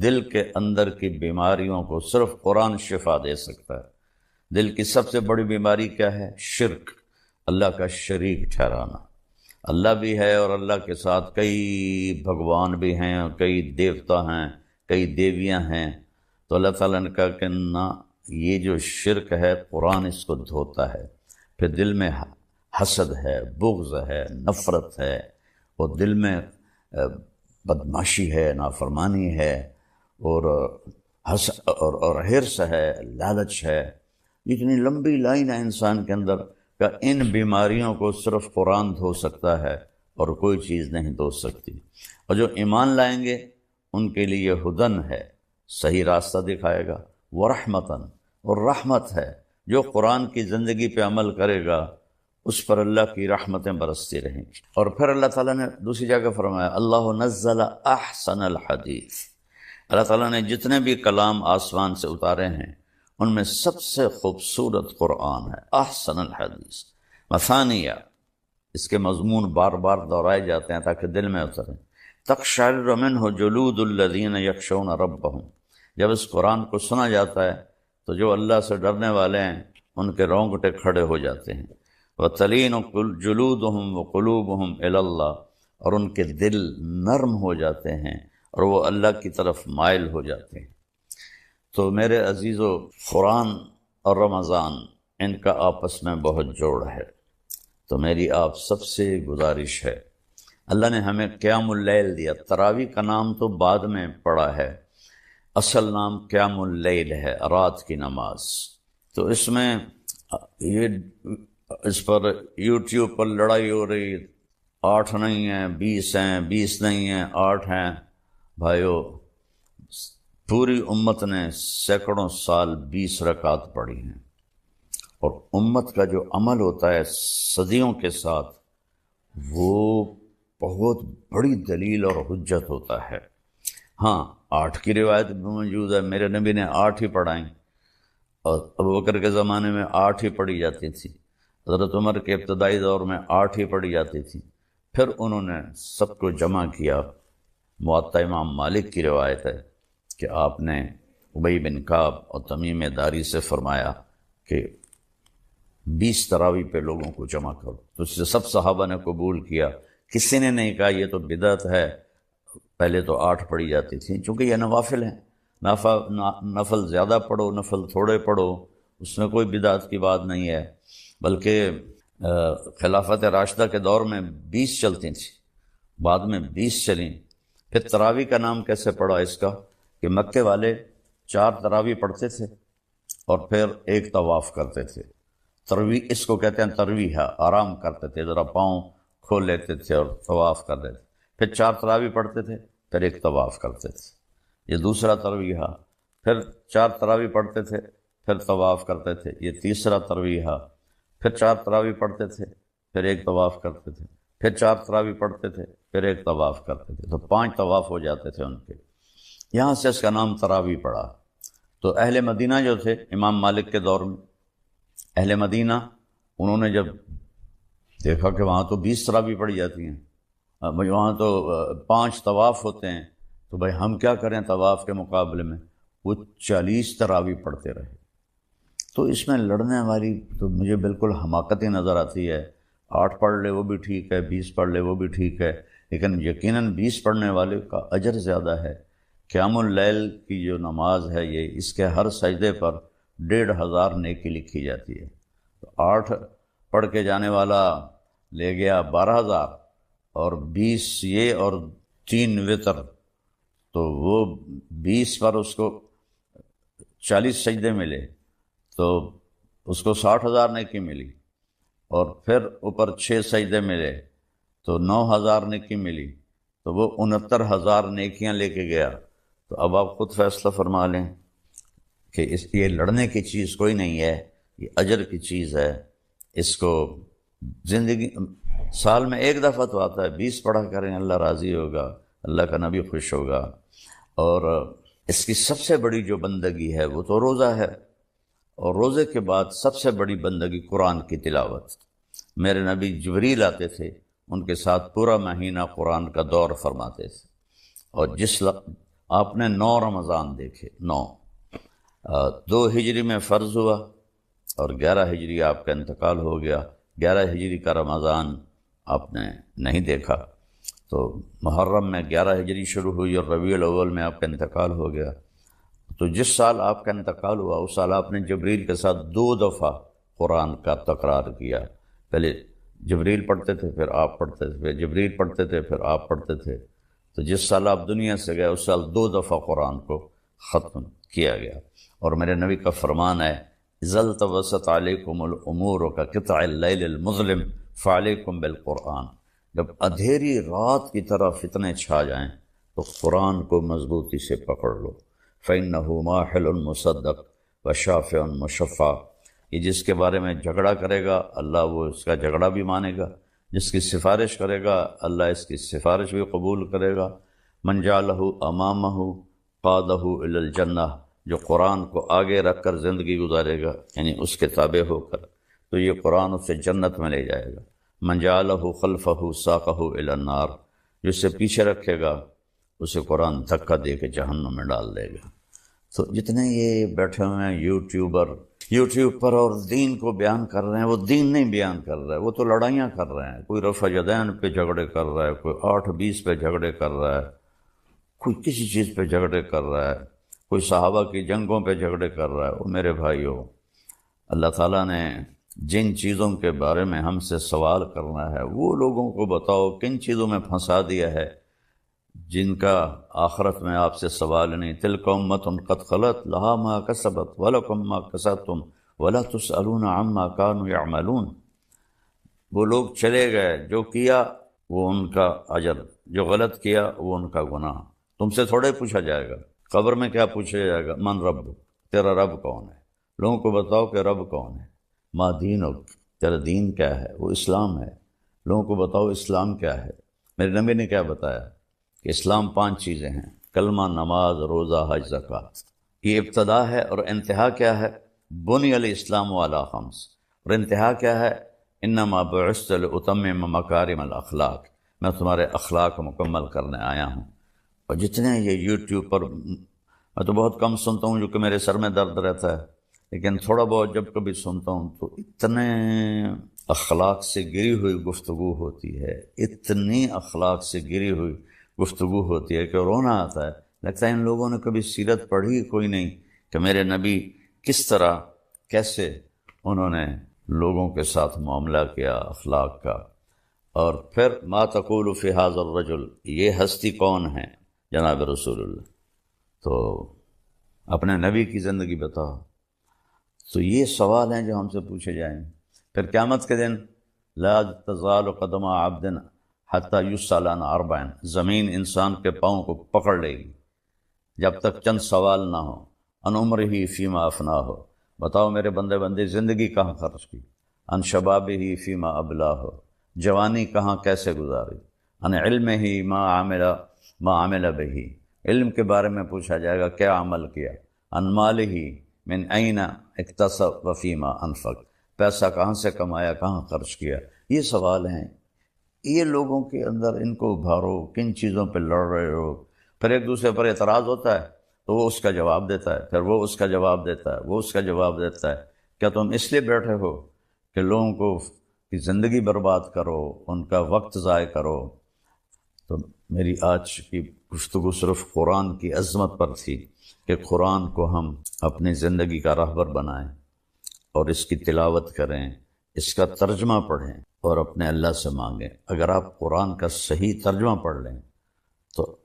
دل کے اندر کی بیماریوں کو صرف قرآن شفا دے سکتا ہے۔ دل کی سب سے بڑی بیماری کیا ہے؟ شرک، اللہ کا شریک ٹھہرانا۔ اللہ بھی ہے اور اللہ کے ساتھ کئی بھگوان بھی ہیں، کئی دیوتا ہیں، کئی دیویاں ہیں۔ تو اللہ تعالیٰ نے کہا کہ نہ، یہ جو شرک ہے قرآن اس کو دھوتا ہے۔ پھر دل میں حسد ہے، بغض ہے، نفرت ہے، اور دل میں بدماشی ہے، نافرمانی ہے، اور حرص ہے، لالچ ہے۔ اتنی لمبی لائن ہے انسان کے اندر کہ ان بیماریوں کو صرف قرآن دھو سکتا ہے اور کوئی چیز نہیں دھو سکتی۔ اور جو ایمان لائیں گے ان کے لیے ہدن ہے، صحیح راستہ دکھائے گا، ورحمتاً، اور رحمت ہے۔ جو قرآن کی زندگی پہ عمل کرے گا اس پر اللہ کی رحمتیں برستی رہیں گی۔ اور پھر اللہ تعالیٰ نے دوسری جگہ فرمایا اللہ نزل احسن الحدیث، اللہ تعالیٰ نے جتنے بھی کلام آسمان سے اتارے ہیں ان میں سب سے خوبصورت قرآن ہے، احسن الحدیث۔ مثانیہ، اس کے مضمون بار بار دہرائے جاتے ہیں تاکہ دل میں اتریں۔ تقشعر منہ جلود الذین یخشون ربہم، جب اس قرآن کو سنا جاتا ہے تو جو اللہ سے ڈرنے والے ہیں ان کے رونگٹے کھڑے ہو جاتے ہیں۔ وَتَلِينُ جُلُودُهُمْ وَقُلُوبُهُمْ إِلَى اللَّهِ، اور ان کے دل نرم ہو جاتے ہیں اور وہ اللہ کی طرف مائل ہو جاتے ہیں۔ تو میرے عزیزو، قرآن اور رمضان ان کا آپس میں بہت جوڑ ہے۔ تو میری آپ سب سے گزارش ہے، اللہ نے ہمیں قیام اللیل دیا۔ تراویح کا نام تو بعد میں پڑا ہے، اصل نام قیام اللیل ہے، رات کی نماز۔ تو اس میں یہ اس پر یوٹیوب پر لڑائی ہو رہی، 8 نہیں ہیں، 20 ہیں، 20 نہیں ہیں، 8 ہیں۔ بھائیو، پوری امت نے سینکڑوں سال 20 رکعت پڑھی ہیں، اور امت کا جو عمل ہوتا ہے صدیوں کے ساتھ، وہ بہت بڑی دلیل اور حجت ہوتا ہے۔ ہاں، 8 کی روایت بھی موجود ہے، میرے نبی نے 8 ہی پڑھائیں، اور ابوبکر کے زمانے میں 8 ہی پڑھی جاتی تھی، حضرت عمر کے ابتدائی دور میں 8 ہی پڑھی جاتی تھی، پھر انہوں نے سب کو جمع کیا۔ موطا امام مالک کی روایت ہے کہ آپ نے ابی بن کعب اور تمیم داری سے فرمایا کہ 20 تراویح پہ لوگوں کو جمع کرو، تو اس سے سب صحابہ نے قبول کیا۔ کسی نے نہیں کہا یہ تو بدعت ہے، پہلے تو 8 پڑھی جاتی تھی، چونکہ یہ نوافل ہیں، نفل زیادہ پڑھو نفل تھوڑے پڑھو، اس میں کوئی بدعت کی بات نہیں ہے۔ بلکہ خلافت راشدہ کے دور میں 20 چلتی تھیں، بعد میں 20 چلیں۔ پھر تراویح کا نام کیسے پڑا اس کا کہ مکے والے 4 تراویح پڑھتے تھے اور پھر ایک طواف کرتے تھے۔ ترویح اس کو کہتے ہیں، ترویح ہے، آرام کرتے تھے، ذرا پاؤں کھول لیتے تھے اور طواف کر لیتے، پھر 4 تراویح پڑھتے تھے، پھر ایک طواف کرتے تھے، یہ دوسرا ترویح ہے۔ پھر 4 تراویح پڑھتے تھے، پھر طواف کرتے تھے، یہ تیسرا ترویح ہے۔ پھر 4 تراویح پڑھتے تھے، پھر ایک طواف کرتے تھے، پھر 4 تراویح پڑھتے تھے، پھر ایک طواف کرتے تھے، تو 5 طواف ہو جاتے تھے ان کے۔ یہاں سے اس کا نام تراویح پڑا۔ تو اہل مدینہ جو تھے امام مالک کے دور میں، اہل مدینہ انہوں نے جب دیکھا کہ وہاں تو 20 تراویح پڑھی جاتی ہیں، وہاں تو 5 طواف ہوتے ہیں، تو بھائی ہم کیا کریں طواف کے مقابلے میں؟ وہ 40 تراویح پڑھتے رہے۔ تو اس میں لڑنے والی تو مجھے بالکل حماقت ہی نظر آتی ہے۔ 8 پڑھ لے وہ بھی ٹھیک ہے، 20 پڑھ لے وہ بھی ٹھیک ہے، لیکن یقیناً 20 پڑھنے والے کا اجر زیادہ ہے۔ قیام اللیل کی جو نماز ہے، یہ اس کے ہر سجدے پر 1500 نیکی لکھی جاتی ہے۔ تو 8 پڑھ کے جانے والا لے گیا 12000، اور 20 یہ اور 3 وتر، تو وہ 20 پر اس کو 40 سجدے ملے، تو اس کو 60,000 نیکی ملی، اور پھر اوپر 6 سجدے ملے تو 9000 نیکی ملی، تو وہ 69,000 نیکیاں لے کے گیا۔ تو اب آپ خود فیصلہ فرما لیں کہ یہ لڑنے کی چیز کوئی نہیں ہے، یہ اجر کی چیز ہے۔ اس کو زندگی سال میں ایک دفعہ تو آتا ہے، 20 پڑھا کریں، اللہ راضی ہوگا، اللہ کا نبی خوش ہوگا۔ اور اس کی سب سے بڑی جو بندگی ہے وہ تو روزہ ہے، اور روزے کے بعد سب سے بڑی بندگی قرآن کی تلاوت۔ میرے نبی جبریل آتے تھے، ان کے ساتھ پورا مہینہ قرآن کا دور فرماتے تھے۔ اور آپ نے 9 رمضان دیکھے، 9، 2 ہجری میں فرض ہوا اور 11 ہجری آپ کا انتقال ہو گیا۔ 11 ہجری کا رمضان آپ نے نہیں دیکھا، تو محرم میں 11 ہجری شروع ہوئی اور ربیع الاول میں آپ کا انتقال ہو گیا۔ تو جس سال آپ کا انتقال ہوا اس سال آپ نے جبریل کے ساتھ 2 دفعہ قرآن کا تکرار کیا۔ پہلے جبریل پڑھتے تھے، پھر آپ پڑھتے تھے، پھر جبریل پڑھتے تھے، پھر آپ پڑھتے تھے۔ تو جس سال آپ دنیا سے گئے اس سال 2 دفعہ قرآن کو ختم کیا گیا۔ اور میرے نبی کا فرمان ہے، اذا التبست علیکم الامور کقطع اللیل المظلم فعلیکم بالقرآن، جب اندھیری رات کی طرح فتنے چھا جائیں تو قرآن کو مضبوطی سے پکڑ لو۔ فإنہ ماحل مصدق وشافع مشفع، یہ جس کے بارے میں جھگڑا کرے گا اللہ وہ اس کا جھگڑا بھی مانے گا، جس کی سفارش کرے گا اللہ اس کی سفارش بھی قبول کرے گا۔ من جعلہ امامہ قادہ الی الجنہ، جو قرآن کو آگے رکھ کر زندگی گزارے گا، یعنی اس کے تابع ہو کر، تو یہ قرآن اسے جنت میں لے جائے گا۔ من جعلہ خلفہ ساقہ الی النار، جو اسے پیچھے رکھے گا اسے قرآن دھکا دے کے جہنم میں ڈال دے گا۔ تو جتنے یہ بیٹھے ہوئے ہیں یوٹیوب پر اور دین کو بیان کر رہے ہیں، وہ دین نہیں بیان کر رہے، وہ تو لڑائیاں کر رہے ہیں۔ کوئی رفع یدین پہ جھگڑے کر رہا ہے، کوئی 8-20 پہ جھگڑے کر رہا ہے، کوئی کسی چیز پہ جھگڑے کر رہا ہے، کوئی صحابہ کی جنگوں پہ جھگڑے کر رہا ہے۔ وہ میرے بھائیوں، اللہ تعالیٰ نے جن چیزوں کے بارے میں ہم سے سوال کرنا ہے وہ لوگوں کو بتاؤ کن چیزوں میں پھنسا دیا ہے جن کا آخرت میں آپ سے سوال نہیں۔ تلک امۃ قد خلت لہا ما کسبت ولکم ما کسبتم ولا تسألون عما کانوا یعملون، وہ لوگ چلے گئے، جو کیا وہ ان کا اجر، جو غلط کیا وہ ان کا گناہ۔ تم سے تھوڑے پوچھا جائے گا، قبر میں کیا پوچھا جائے گا؟ من رب، تیرا رب کون ہے؟ لوگوں کو بتاؤ کہ رب کون ہے۔ ما دینک، تیرا دین کیا ہے؟ وہ اسلام ہے۔ لوگوں کو بتاؤ اسلام کیا ہے۔ میرے نبی نے کیا بتایا کہ اسلام 5 چیزیں ہیں: کلمہ، نماز، روزہ، حج، زکوٰۃ۔ یہ ابتدا ہے، اور انتہا کیا ہے؟ بنی الاسلام علی 5، اور انتہا کیا ہے؟ انما بعثت لاتمم مکارم الاخلاق، میں تمہارے اخلاق کو مکمل کرنے آیا ہوں۔ اور جتنے یہ یوٹیوب پر، میں تو بہت کم سنتا ہوں جو کہ میرے سر میں درد رہتا ہے، لیکن تھوڑا بہت جب کبھی سنتا ہوں تو اتنے اخلاق سے گری ہوئی گفتگو ہوتی ہے، اتنی اخلاق سے گری ہوئی گفتگو ہوتی ہے کہ رونا آتا ہے۔ لگتا ہے ان لوگوں نے کبھی سیرت پڑھی کوئی نہیں، کہ میرے نبی کس طرح، کیسے انہوں نے لوگوں کے ساتھ معاملہ کیا اخلاق کا۔ اور پھر ما تقول فی ھذا الرجل، یہ ہستی کون ہے؟ جناب رسول اللہ۔ تو اپنے نبی کی زندگی بتاؤ۔ تو یہ سوال ہیں جو ہم سے پوچھے جائیں گے۔ پھر قیامت کے دن لا تزال قدم عبد حتی یسأل عن 4، زمین انسان کے پاؤں کو پکڑ لے گی جب تک چند سوال نہ ہو۔ ان عمرہ فیما افناہ، بتاؤ میرے بندے زندگی کہاں خرچ کی؟ ان شبابہ فیما ابلاہ، جوانی کہاں کیسے گزاری؟ ان علمہ ما عمل بہ، علم کے بارے میں پوچھا جائے گا کیا عمل کیا؟ ان مالہ من این اکتسب وفیما انفق، پیسہ کہاں سے کمایا، کہاں خرچ کیا؟ یہ سوال ہیں۔ یہ لوگوں کے اندر ان کو ابھارو، کن چیزوں پہ لڑ رہے ہو۔ پھر ایک دوسرے پر اعتراض ہوتا ہے تو وہ اس کا جواب دیتا ہے، پھر وہ اس کا جواب دیتا ہے، وہ اس کا جواب دیتا ہے۔ کیا تم اس لیے بیٹھے ہو کہ لوگوں کو کی زندگی برباد کرو، ان کا وقت ضائع کرو؟ تو میری آج کی گفتگو صرف قرآن کی عظمت پر تھی کہ قرآن کو ہم اپنی زندگی کا راہبر بنائیں اور اس کی تلاوت کریں، اس کا ترجمہ پڑھیں اور اپنے اللہ سے مانگیں۔ اگر آپ قرآن کا صحیح ترجمہ پڑھ لیں تو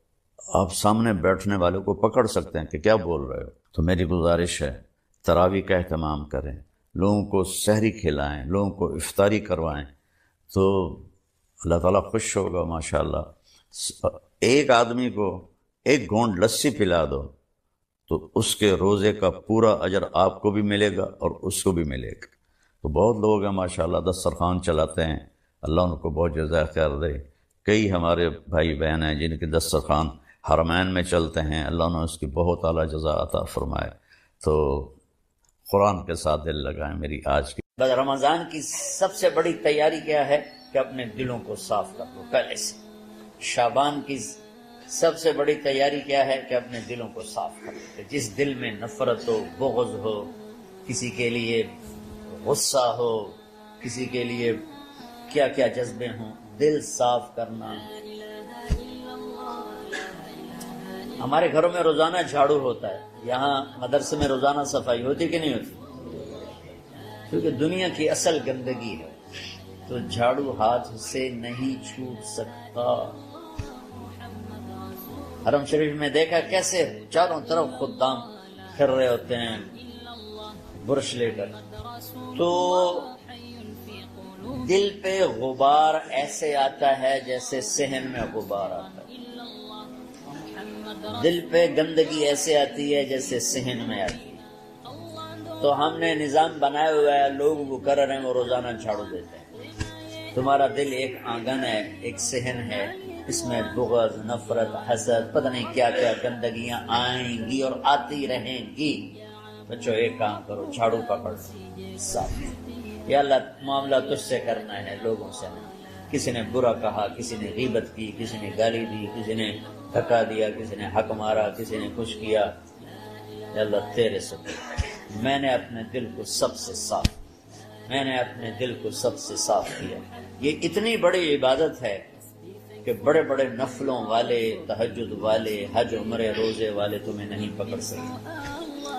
آپ سامنے بیٹھنے والے کو پکڑ سکتے ہیں کہ کیا بول رہے ہو۔ تو میری گزارش ہے تراویح کا اہتمام کریں، لوگوں کو سحری کھلائیں، لوگوں کو افطاری کروائیں، تو اللہ تعالیٰ خوش ہوگا ماشاءاللہ۔ ایک آدمی کو ایک گھونٹ لسی پلا دو تو اس کے روزے کا پورا اجر آپ کو بھی ملے گا اور اس کو بھی ملے گا۔ تو بہت لوگ ہیں ماشاءاللہ دسترخوان چلاتے ہیں، اللہ ان کو بہت جزائے خیر دے۔ کئی ہمارے بھائی بہن ہیں جن کے دسترخوان حرمین میں چلتے ہیں، اللہ نے اس کی بہت اعلیٰ جزا عطا فرمائے۔ تو قرآن کے ساتھ دل لگائیں۔ میری آج کی رمضان کی سب سے بڑی تیاری کیا ہے کہ اپنے دلوں کو صاف کر لو پہلے سے۔ شعبان کی سب سے بڑی تیاری کیا ہے کہ اپنے دلوں کو صاف کر لو۔ جس دل میں نفرت ہو، بغض ہو، کسی کے لیے غصہ ہو، کسی کے لیے کیا کیا جذبے ہوں، دل صاف کرنا۔ ہمارے گھروں میں روزانہ جھاڑو ہوتا ہے، یہاں مدرسے میں روزانہ صفائی ہوتی کہ نہیں ہوتی؟ کیونکہ دنیا کی اصل گندگی ہے تو جھاڑو ہاتھ سے نہیں چھوٹ سکتا۔ حرم شریف میں دیکھا کیسے چاروں طرف خدام پھر رہے ہوتے ہیں برش لے کر، تو دل پہ غبار ایسے آتا ہے جیسے صحن میں غبار آتا ہے، دل پہ گندگی ایسے آتی ہے جیسے صحن میں آتی ہے۔ تو ہم نے نظام بنایا ہوا ہے، لوگ وہ کر رہے ہیں، وہ روزانہ جھاڑو دیتے ہیں۔ تمہارا دل ایک آنگن ہے، ایک صحن ہے، اس میں بغض، نفرت، حسد، پتہ نہیں کیا کیا گندگیاں آئیں گی اور آتی رہیں گی۔ بچوں ایک کام کرو، جھاڑو پکڑ صاف۔ یا اللہ معاملہ تجھ سے کرنا ہے، لوگوں سے نہیں۔ کسی نے برا کہا، کسی نے غیبت کی، کسی نے گالی دی، کسی نے دھکا دیا، کسی نے حق مارا، کسی نے کچھ کیا، یا اللہ تیرے سے میں نے اپنے دل کو سب سے صاف، میں نے اپنے دل کو سب سے صاف کیا۔ یہ اتنی بڑی عبادت ہے کہ بڑے بڑے نفلوں والے، تہجد والے، حج عمرے روزے والے تمہیں نہیں پکڑ سکتے،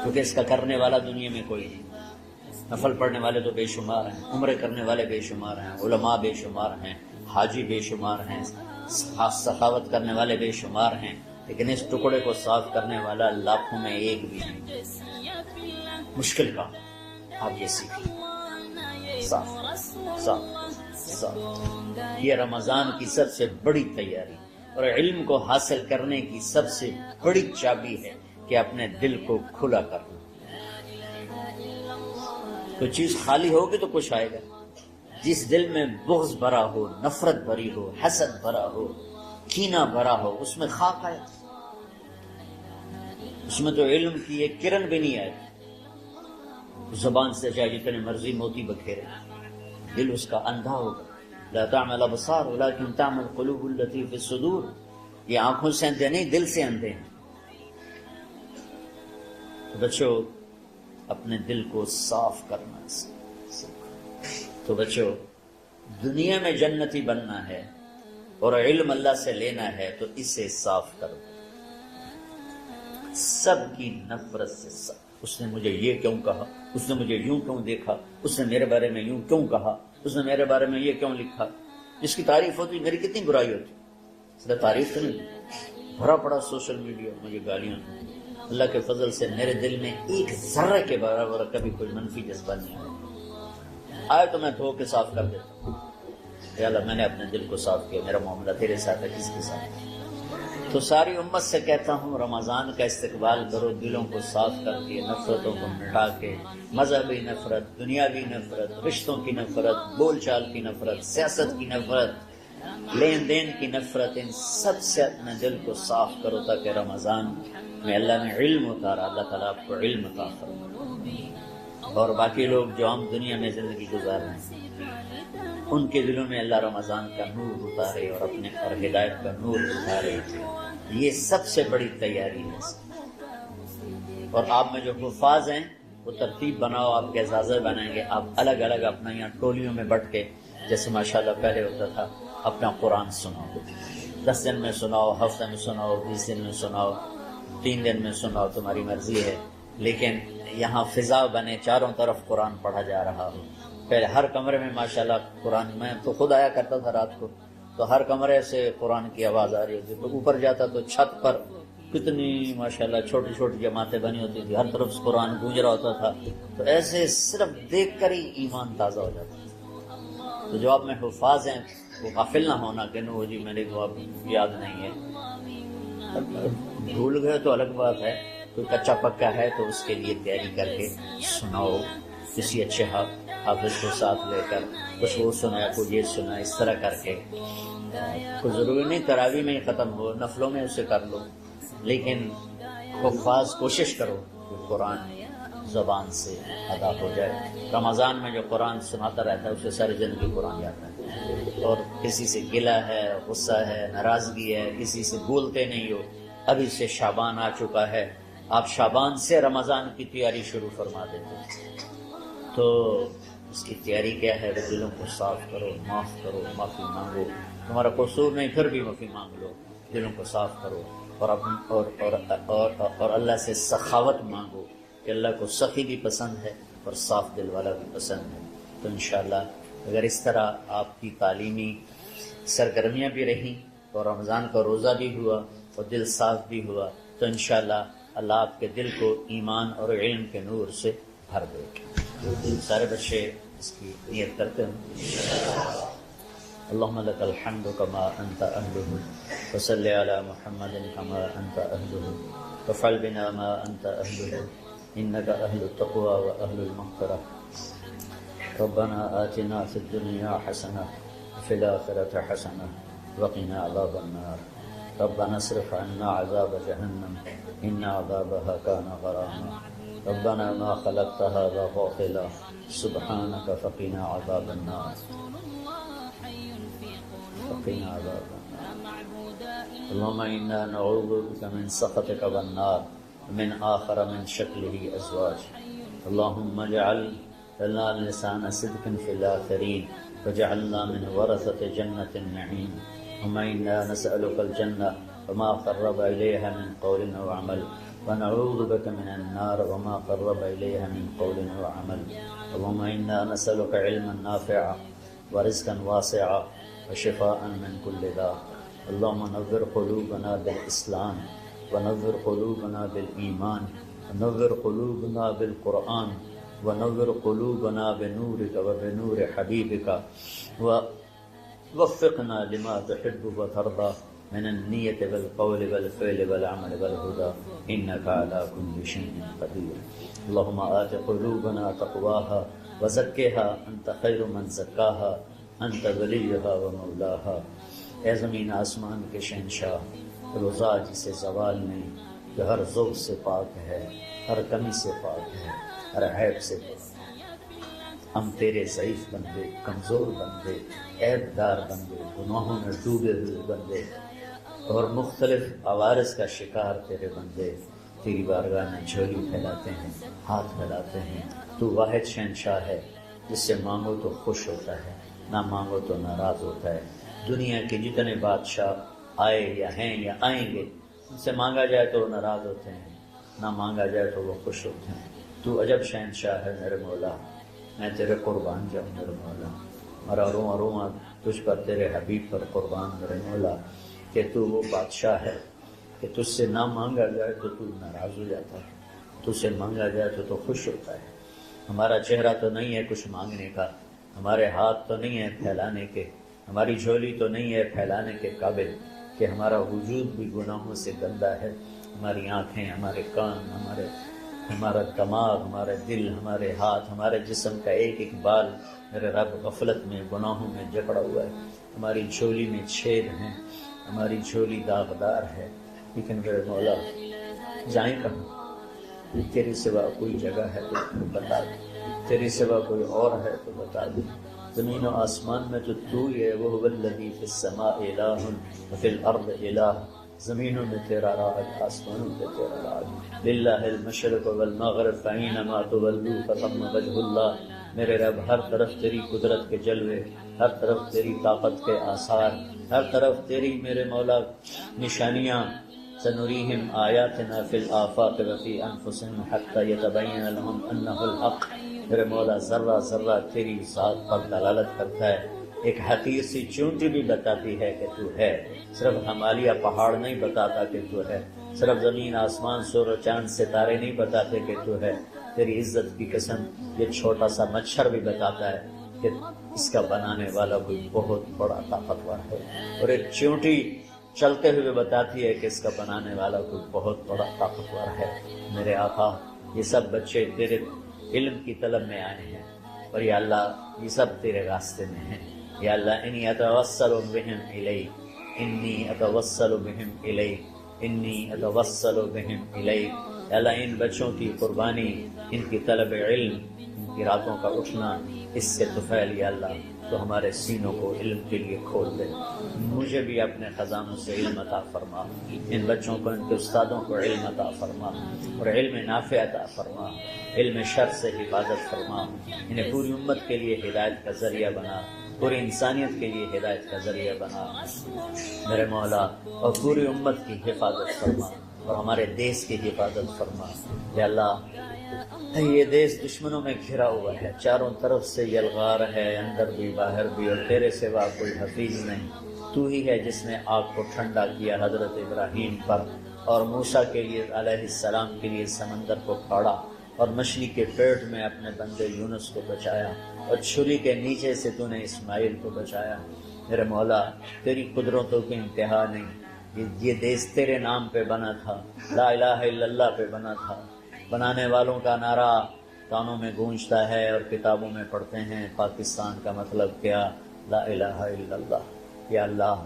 کیونکہ اس کا کرنے والا دنیا میں کوئی نہیں۔ نفل پڑھنے والے تو بے شمار ہیں، عمرے کرنے والے بے شمار ہیں، علماء بے شمار ہیں، حاجی بے شمار ہیں، سخاوت کرنے والے بے شمار ہیں، لیکن اس ٹکڑے کو صاف کرنے والا لاکھوں میں ایک بھی نہیں۔ مشکل کام، آپ یہ سیکھیں، صاف صاف۔ صاف۔ یہ رمضان کی سب سے بڑی تیاری اور علم کو حاصل کرنے کی سب سے بڑی چابی ہے کہ اپنے دل کو کھلا کرنا۔ کوئی چیز خالی ہوگی تو کچھ آئے گا۔ جس دل میں بغض بھرا ہو، نفرت بھری ہو، حسد بھرا ہو، کینہ بھرا ہو، اس میں خاک آئے، اس میں تو علم کی ایک کرن بھی نہیں آئے۔ زبان سے چاہے جتنے مرضی موتی بکھیرے، دل اس کا اندھا ہوگا۔ لا تعمل الابصار ولكن تعمل القلوب التي في الصدور۔ یہ آنکھوں سے اندھے نہیں، دل سے اندھے ہیں۔ تو بچوں اپنے دل کو صاف کرنا سیکھو۔ تو بچوں دنیا میں جنتی بننا ہے اور علم اللہ سے لینا ہے تو اسے صاف کرو۔ سب کی نفرت سے صاف۔ اس نے مجھے یہ کیوں کہا، اس نے مجھے یوں کیوں دیکھا، اس نے میرے بارے میں یوں کیوں کہا، اس نے میرے بارے میں یہ کیوں لکھا۔ جس کی تعریف ہوتی میری کتنی برائی ہوتی، اس نے تعریف تو نہیں، بھرا پڑا سوشل میڈیا مجھے گالیاں۔ اللہ کے فضل سے میرے دل میں ایک ذرہ کے برابر کبھی کوئی منفی جذبہ نہیں آیا تو میں دھو کے صاف کر دیتا ہوں۔ یا اللہ میں نے اپنے دل کو صاف کیا، میرا معاملہ تیرے ساتھ ہے، کس کے ساتھ؟ تو ساری امت سے کہتا ہوں رمضان کا استقبال کرو، دلوں کو صاف کر کے، نفرتوں کو مٹا کے، مذہبی نفرت، دنیاوی نفرت، رشتوں کی نفرت، بول چال کی نفرت، سیاست کی نفرت، لین دین کی نفرت، ان سب سے اپنے دل کو صاف کرو تاکہ رمضان میں اللہ نے علم اتارا، اللہ تعالیٰ آپ کو علم عطا فرمائے، اور باقی لوگ جو عام دنیا میں زندگی گزار رہے ہیں ان کے دلوں میں اللہ رمضان کا نور اتارے اور اپنے اور ہدایت کا نور اتارے۔ یہ سب سے بڑی تیاری ہے۔ اور آپ میں جو حفاظ ہیں وہ ترتیب بناؤ، آپ کے اعزازے بنائیں گے، آپ الگ الگ اپنا یہاں ٹولیوں میں بٹ کے، جیسے ماشاءاللہ پہلے ہوتا تھا، اپنا قرآن سناؤ، 10 دن میں سناؤ، ہفتے میں سناؤ، 20 دن میں سناؤ، 3 دن میں سناؤ، تمہاری مرضی ہے، لیکن یہاں فضا بنے، چاروں طرف قرآن پڑھا جا رہا ہو۔ پہلے ہر کمرے میں ماشاءاللہ قرآن، میں تو خود آیا کرتا تھا رات کو، تو ہر کمرے سے قرآن کی آواز آ رہی ہوتی، تو اوپر جاتا تو چھت پر کتنی ماشاءاللہ چھوٹی چھوٹی جماعتیں بنی ہوتی تھی، ہر طرف سے قرآن گونج رہا ہوتا تھا، تو ایسے صرف دیکھ کر ہی ایمان تازہ ہو جاتا۔ تو جو آپ میں حفاظ ہیں وہ غافل نہ ہونا کہ نو جی میرے کو اب یاد نہیں ہے، بھول گئے تو الگ بات ہے، کوئی کچا پکا ہے تو اس کے لیے تیاری کر کے سناؤ، کسی اچھے حافظ کو ساتھ لے کر، کچھ وہ سنا کوئی یہ سنا، اس طرح کر کے۔ کوئی ضروری نہیں تراویح میں ہی ختم ہو، نفلوں میں اسے کر لو، لیکن حفاظ کوشش کرو کہ قرآن زبان سے ادا ہو جائے۔ رمضان میں جو قرآن سناتا رہتا ہے اسے ساری زندگی قرآن یاد ہے، اور کسی سے گلہ ہے، غصہ ہے، ناراضگی ہے، کسی سے بولتے نہیں ہو۔ ابھی سے شعبان آ چکا ہے، آپ شعبان سے رمضان کی تیاری شروع فرما دیتے ہیں، تو اس کی تیاری کیا ہے؟ دلوں کو صاف کرو، معاف کرو، معافی مانگو، تمہارا قصور نہیں پھر بھی معافی مانگ لو، دلوں کو صاف کرو، اور اللہ سے سخاوت مانگو کہ اللہ کو سخی بھی پسند ہے اور صاف دل والا بھی پسند ہے۔ تو انشاءاللہ اگر اس طرح آپ کی تعلیمی سرگرمیاں بھی رہیں اور رمضان کا روزہ بھی ہوا اور دل صاف بھی ہوا تو انشاءاللہ اللہ آپ کے دل کو ایمان اور علم کے نور سے بھر دے گا۔ سارے بچے اس کی نیت کرتے ہیں۔ اللهم لك الحمد كما أنت أهله وصل على محمد كما أنت أهله وفعل بنا ما أنت أهله إنك أهل التقوى وأهل المغفرة ربنا آتنا في الدنيا حسنة وفي الآخرة حسنة وقنا عذاب النار ربنا اصرف عنا عذاب جهنم إن عذابها كان غراما ربنا ما خلقت هذا باطلا سبحانك فقنا عذاب النار وقنا عذاب النار اللهم إنا نعوذ بك من سخطك والنار ومن آخر من شكله أزواج اللهم اجعل لنا لسان صدق في الآخرين وجعلنا من ورثة جنة النعيم اللهم إنا نسألك الجنة وما قرب إليها من قول أو عمل ونعوذ بك من النار وما قرب إليها من قول أو عمل اللهم إنا نسألك علما نافعا ورزقا واسعا وشفاء من كل داء اللهم نور قلوبنا بالإسلام ونور قلوبنا بالإيمان ونور قلوبنا بالقرآن ونور قلوبنا بنورك وبنور حبيبك ووفقنا لما تحب وترضى من النية والقول والفعل والعمل والهدى إنك على كل شيء قدير. اللهم آت قلوبنا تقواها وزكها أنت خير من زكاها أنت وليها ومولاها. اے زمین آسمان کے شہنشاہ، روزہ جسے زوال نہیں، جو ہر ذوق سے پاک ہے، ہر کمی سے پاک ہے، ہر عیب سے پاک ہے. ہم تیرے ضعیف بندے، کمزور بندے، عیب دار بندے، گناہوں میں ڈوبے ہوئے بندے اور مختلف عوارض کا شکار تیرے بندے تیری بارگاہ میں جھولی پھیلاتے ہیں، ہاتھ پھیلاتے ہیں. تو واحد شہنشاہ ہے جس سے مانگو تو خوش ہوتا ہے، نہ مانگو تو ناراض ہوتا ہے. دنیا کے جتنے بادشاہ آئے یا ہیں یا آئیں گے، ان سے مانگا جائے تو وہ ناراض ہوتے ہیں، نہ مانگا جائے تو وہ خوش ہوتے ہیں. تو عجب شہنشاہ ہے میرے مولا، میں تیرے قربان جاؤں میرے مولا. میرا روما روما تجھ پر، تیرے حبیب پر قربان میرے مولا، کہ تو وہ بادشاہ ہے کہ تجھ سے نہ مانگا جائے تو تو ناراض ہو جاتا ہے، تجھ سے مانگا جائے تو خوش ہوتا ہے. ہمارا چہرہ تو نہیں ہے کچھ مانگنے کا، ہمارے ہاتھ تو نہیں ہے پھیلانے کے، ہماری جھولی تو نہیں ہے پھیلانے کے قابل، کہ ہمارا وجود بھی گناہوں سے گندا ہے. ہماری آنکھیں، ہمارے کان، ہمارا دماغ، ہمارے دل، ہمارے ہاتھ، ہمارے جسم کا ایک ایک بال میرے رب غفلت میں، گناہوں میں جکڑا ہوا ہے. ہماری جھولی میں چھید ہیں، ہماری جھولی داغدار ہے. لیکن میرے مولا جائیں کہاں؟ تیری سوا کوئی جگہ ہے تو بتا دے، تیری سوا کوئی اور ہے تو بتا دے. زمین و آسمان میں تو ہی ہے. وہ الذی فی السماء الہ وفی الارض الہ. زمینوں میں تیرا راج، آسمانوں میں تیرا راج. للہ المشرق والمغرب فینما تولوا فثم وجہ اللہ. میرے رب ہر طرف تیری قدرت کے جلوے، ہر طرف تیری طاقت کے آثار، ہر طرف تیری میرے مولا نشانیاں. سنریہم آیاتنا فی الآفاق وفی انفسہم حتی یتبین لہم انہ الحق. میرے مولا ذرہ ذرہ تیری ذات پر دلالت کرتا ہے. ایک حقیر سی چونٹی بھی بتاتی ہے کہ تو ہے. صرف ہمالیہ پہاڑ نہیں بتاتا کہ تو ہے، صرف زمین آسمان سور و چاند ستارے نہیں بتاتے کہ تو ہے. تیری عزت کی قسم یہ چھوٹا سا مچھر بھی بتاتا ہے کہ اس کا بنانے والا کوئی بہت بڑا طاقتور ہے. اور ایک چونٹی چلتے ہوئے بتاتی ہے کہ اس کا بنانے والا کوئی بہت بڑا طاقتور ہے. میرے آقا یہ سب بچے تیرے علم کی طلب میں آئے ہیں، اور یا اللہ یہ سب تیرے راستے میں ہیں. یا اللہ انی اتوسل بہم الیک، انی اتوسل بہم الیک، انی اتوسل بہم الیک. یا اللہ ان بچوں کی قربانی، ان کی طلب علم، ان کی راتوں کا اٹھنا، اس سے طفیل یا اللہ تو ہمارے سینوں کو علم کے لیے کھول دے. مجھے بھی اپنے خزانوں سے علم عطا فرما، ان بچوں کو، ان کے استادوں کو علم عطا فرما، اور علم نافع عطا فرما، علم شر سے حفاظت فرما. انہیں پوری امت کے لیے ہدایت کا ذریعہ بنا، پوری انسانیت کے لیے ہدایت کا ذریعہ بنا میرے مولا. اور پوری امت کی حفاظت فرما، اور ہمارے دیس کی حفاظت فرما. یا اللہ یہ دیس دشمنوں میں گھرا ہوا ہے، چاروں طرف سے یلغار ہے، اندر بھی باہر بھی، اور تیرے سوا کوئی حفیظ نہیں. تو ہی ہے جس نے آگ کو ٹھنڈا کیا حضرت ابراہیم پر، اور موسیٰ کے لیے علیہ السلام کے لیے سمندر کو پھاڑا، اور مچھلی کے پیٹ میں اپنے بندے یونس کو بچایا، اور چھری کے نیچے سے تو نے اسماعیل کو بچایا. میرے مولا تیری قدرتوں کی انتہا نہیں. یہ دیس تیرے نام پہ بنا تھا، لا الہ الا اللہ پہ بنا تھا. بنانے والوں کا نعرہ کانوں میں گونجتا ہے اور کتابوں میں پڑھتے ہیں، پاکستان کا مطلب کیا؟ لا الہ الا اللہ. یا اللہ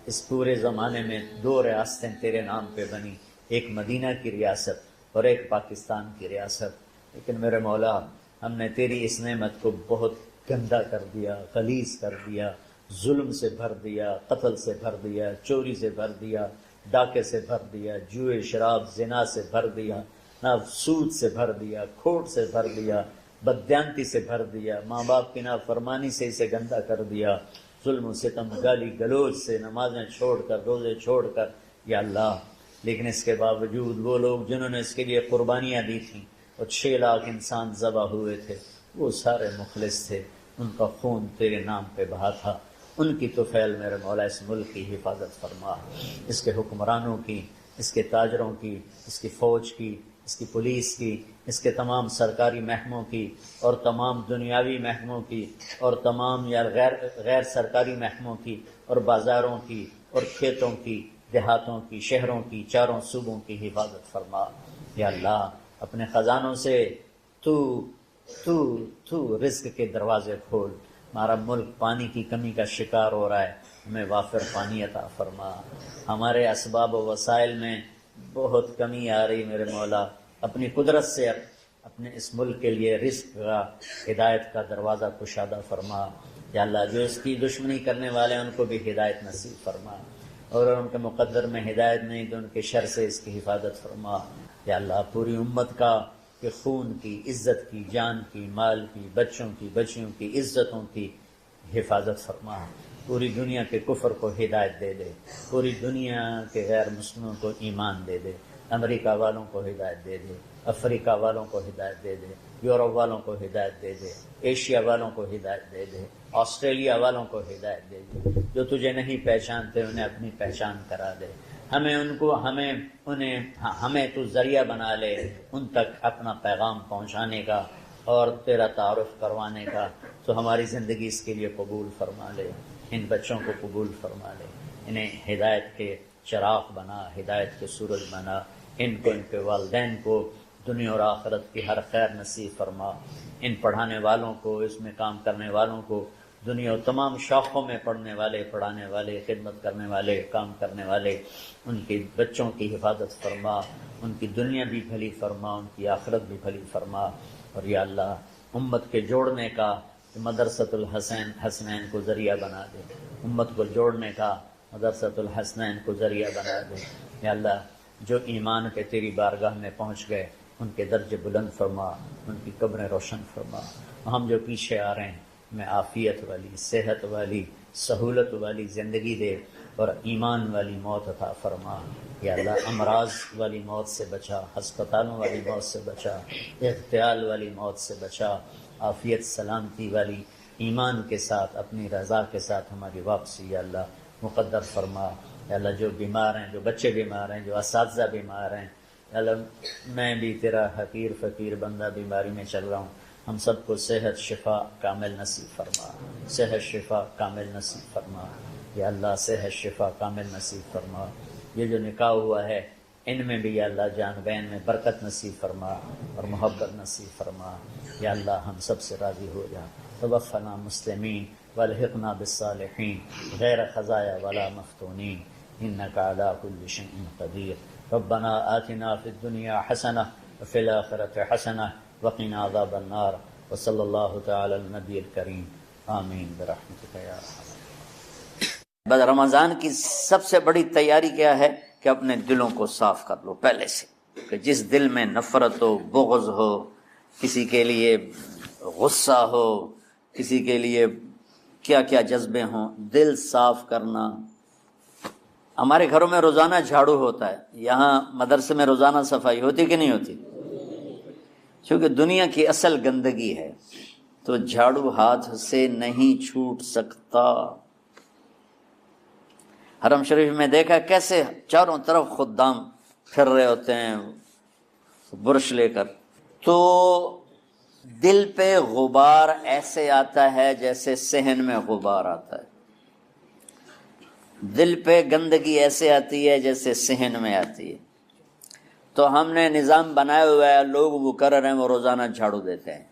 اس پورے زمانے میں 2 ریاستیں تیرے نام پہ بنی، ایک مدینہ کی ریاست اور ایک پاکستان کی ریاست. لیکن میرے مولا ہم نے تیری اس نعمت کو بہت گندا کر دیا، غلیظ کر دیا، ظلم سے بھر دیا، قتل سے بھر دیا، چوری سے بھر دیا، ڈاکے سے بھر دیا، جوئے شراب زنا سے بھر دیا، سود سے بھر دیا، کھوٹ سے بھر دیا، بددیانتی سے بھر دیا، ماں باپ کی نافرمانی سے اسے گندا کر دیا، ظلم و ستم، گالی گلوچ سے، نمازیں چھوڑ کر، روزے چھوڑ کر. یا اللہ لیکن اس کے باوجود وہ لوگ جنہوں نے اس کے لیے قربانیاں دی تھیں، اور 6 لاکھ انسان ذبح ہوئے تھے، وہ سارے مخلص تھے، ان کا خون تیرے نام پہ بہا تھا. ان کی طفیل میرے مولا اس ملک کی حفاظت فرما، اس کے حکمرانوں کی، اس کے تاجروں کی، اس کی فوج کی، اس کی پولیس کی، اس کے تمام سرکاری محکموں کی اور تمام دنیاوی محکموں کی اور تمام یا غیر سرکاری محکموں کی اور بازاروں کی اور کھیتوں کی، دیہاتوں کی، شہروں کی، چاروں صوبوں کی حفاظت فرما۔ یا اللہ اپنے خزانوں سے تو رزق کے دروازے کھول۔ ہمارا ملک پانی کی کمی کا شکار ہو رہا ہے، ہمیں وافر پانی عطا فرما۔ ہمارے اسباب و وسائل میں بہت کمی آ رہی میرے مولا، اپنی قدرت سے اپنے اس ملک کے لیے رزق کا، ہدایت کا دروازہ کشادہ فرما۔ یا اللہ جو اس کی دشمنی کرنے والے ہیں ان کو بھی ہدایت نصیب فرما، اور ان کے مقدر میں ہدایت نہیں تو ان کے شر سے اس کی حفاظت فرما۔ یا اللہ پوری امت کا کہ خون کی، عزت کی، جان کی، مال کی، بچوں کی، بچیوں کی، عزتوں کی حفاظت فرما۔ پوری دنیا کے کفر کو ہدایت دے دے، پوری دنیا کے غیر مسلموں کو ایمان دے دے، امریکہ والوں کو ہدایت دے دے، افریقہ والوں کو ہدایت دے دے، یورپ والوں کو ہدایت دے دے، ایشیا والوں کو ہدایت دے دے، آسٹریلیا والوں کو ہدایت دے دے۔ جو تجھے نہیں پہچانتے انہیں اپنی پہچان کرا دے۔ ہمیں تو ذریعہ بنا لے ان تک اپنا پیغام پہنچانے کا اور تیرا تعارف کروانے کا، تو ہماری زندگی اس کے لیے قبول فرما لے۔ ان بچوں کو قبول فرما لے، انہیں ہدایت کے چراغ بنا، ہدایت کے سورج بنا، ان کو، ان کے والدین کو دنیا اور آخرت کی ہر خیر نصیب فرما۔ ان پڑھانے والوں کو، اس میں کام کرنے والوں کو، دنیا و تمام شاخوں میں پڑھنے والے، پڑھانے والے، خدمت کرنے والے، کام کرنے والے، ان کے بچوں کی حفاظت فرما، ان کی دنیا بھی بھلی فرما، ان کی آخرت بھی بھلی فرما۔ اور یا اللہ امت کے جوڑنے کا مدرسۃ الحسنین کو ذریعہ بنا دے، امت کو جوڑنے کا مدرسۃ الحسنین کو ذریعہ بنا دے۔ یا اللہ جو ایمان کے تیری بارگاہ میں پہنچ گئے ان کے درجے بلند فرما، ان کی قبریں روشن فرما۔ ہم جو پیچھے آ رہے ہیں ہمیں عافیت والی، صحت والی، سہولت والی زندگی دے اور ایمان والی موت عطا فرما۔ یا اللہ امراض والی موت سے بچا، ہسپتالوں والی موت سے بچا، اغتیال والی موت سے بچا، عافیت سلامتی والی ایمان کے ساتھ، اپنی رضا کے ساتھ ہماری واپسی یا اللہ مقدر فرما۔ یا اللہ جو بیمار ہیں، جو بچے بیمار ہیں، جو اساتذہ بیمار ہیں، یا اللہ میں بھی تیرا حقیر فقیر بندہ بیماری میں چل رہا ہوں، ہم سب کو صحت شفا کامل نصیب فرما، صحت شفا کامل نصیب فرما۔ یا اللہ صحت شفا کامل نصیب فرما۔ یہ جو نکاح ہوا ہے ان میں بھی یا اللہ جان بین میں برکت نصیب فرما اور محبت نصیب فرما۔ یا اللہ ہم سب سے راضی ہو جا۔ توفنا مسلمین والحقنا بالصالحین غیر خزایا ولا مفتونین انک علی کل شیء قدیر۔ ربنا آتنا فی الدنیا حسنہ وفی الآخرۃ حسنہ وقنا عذاب النار وصلی اللہ تعالی النبی الکریم آمین برحمتک یا ارحم۔ بس رمضان کی سب سے بڑی تیاری کیا ہے کہ اپنے دلوں کو صاف کر لو پہلے سے، کہ جس دل میں نفرت ہو، بغض ہو، کسی کے لیے غصہ ہو، کسی کے لیے کیا کیا جذبے ہوں، دل صاف کرنا۔ ہمارے گھروں میں روزانہ جھاڑو ہوتا ہے، یہاں مدرسے میں روزانہ صفائی ہوتی کہ نہیں ہوتی؟ کیونکہ دنیا کی اصل گندگی ہے تو جھاڑو ہاتھ سے نہیں چھوٹ سکتا۔ حرم شریف میں دیکھا کیسے چاروں طرف خدام پھر رہے ہوتے ہیں برش لے کر، تو دل پہ غبار ایسے آتا ہے جیسے صحن میں غبار آتا ہے، دل پہ گندگی ایسے آتی ہے جیسے صحن میں آتی ہے۔ تو ہم نے نظام بنایا ہوا ہے، لوگ مقرر ہیں وہ روزانہ جھاڑو دیتے ہیں۔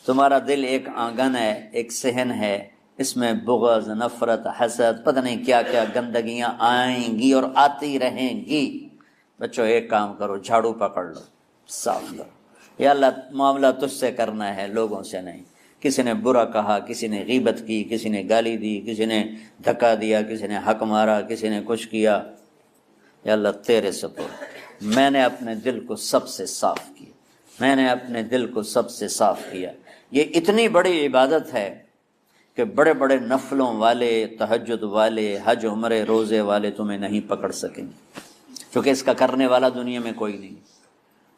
تمہارا دل ایک آنگن ہے، ایک صحن ہے، اس میں بغض، نفرت، حسد، پتہ نہیں کیا کیا گندگیاں آئیں گی اور آتی رہیں گی۔ بچوں ایک کام کرو، جھاڑو پکڑ لو، صاف کرو۔ یا اللہ معاملہ تجھ سے کرنا ہے، لوگوں سے نہیں۔ کسی نے برا کہا، کسی نے غیبت کی، کسی نے گالی دی، کسی نے دھکا دیا، کسی نے حق مارا، کسی نے کچھ کیا، یا اللہ تیرے سپرد میں نے اپنے دل کو سب سے صاف کیا، میں نے اپنے دل کو سب سے صاف کیا۔ یہ اتنی بڑی عبادت ہے کہ بڑے بڑے نفلوں والے، تہجد والے، حج عمرے روزے والے تمہیں نہیں پکڑ سکیں گے، کیونکہ اس کا کرنے والا دنیا میں کوئی نہیں۔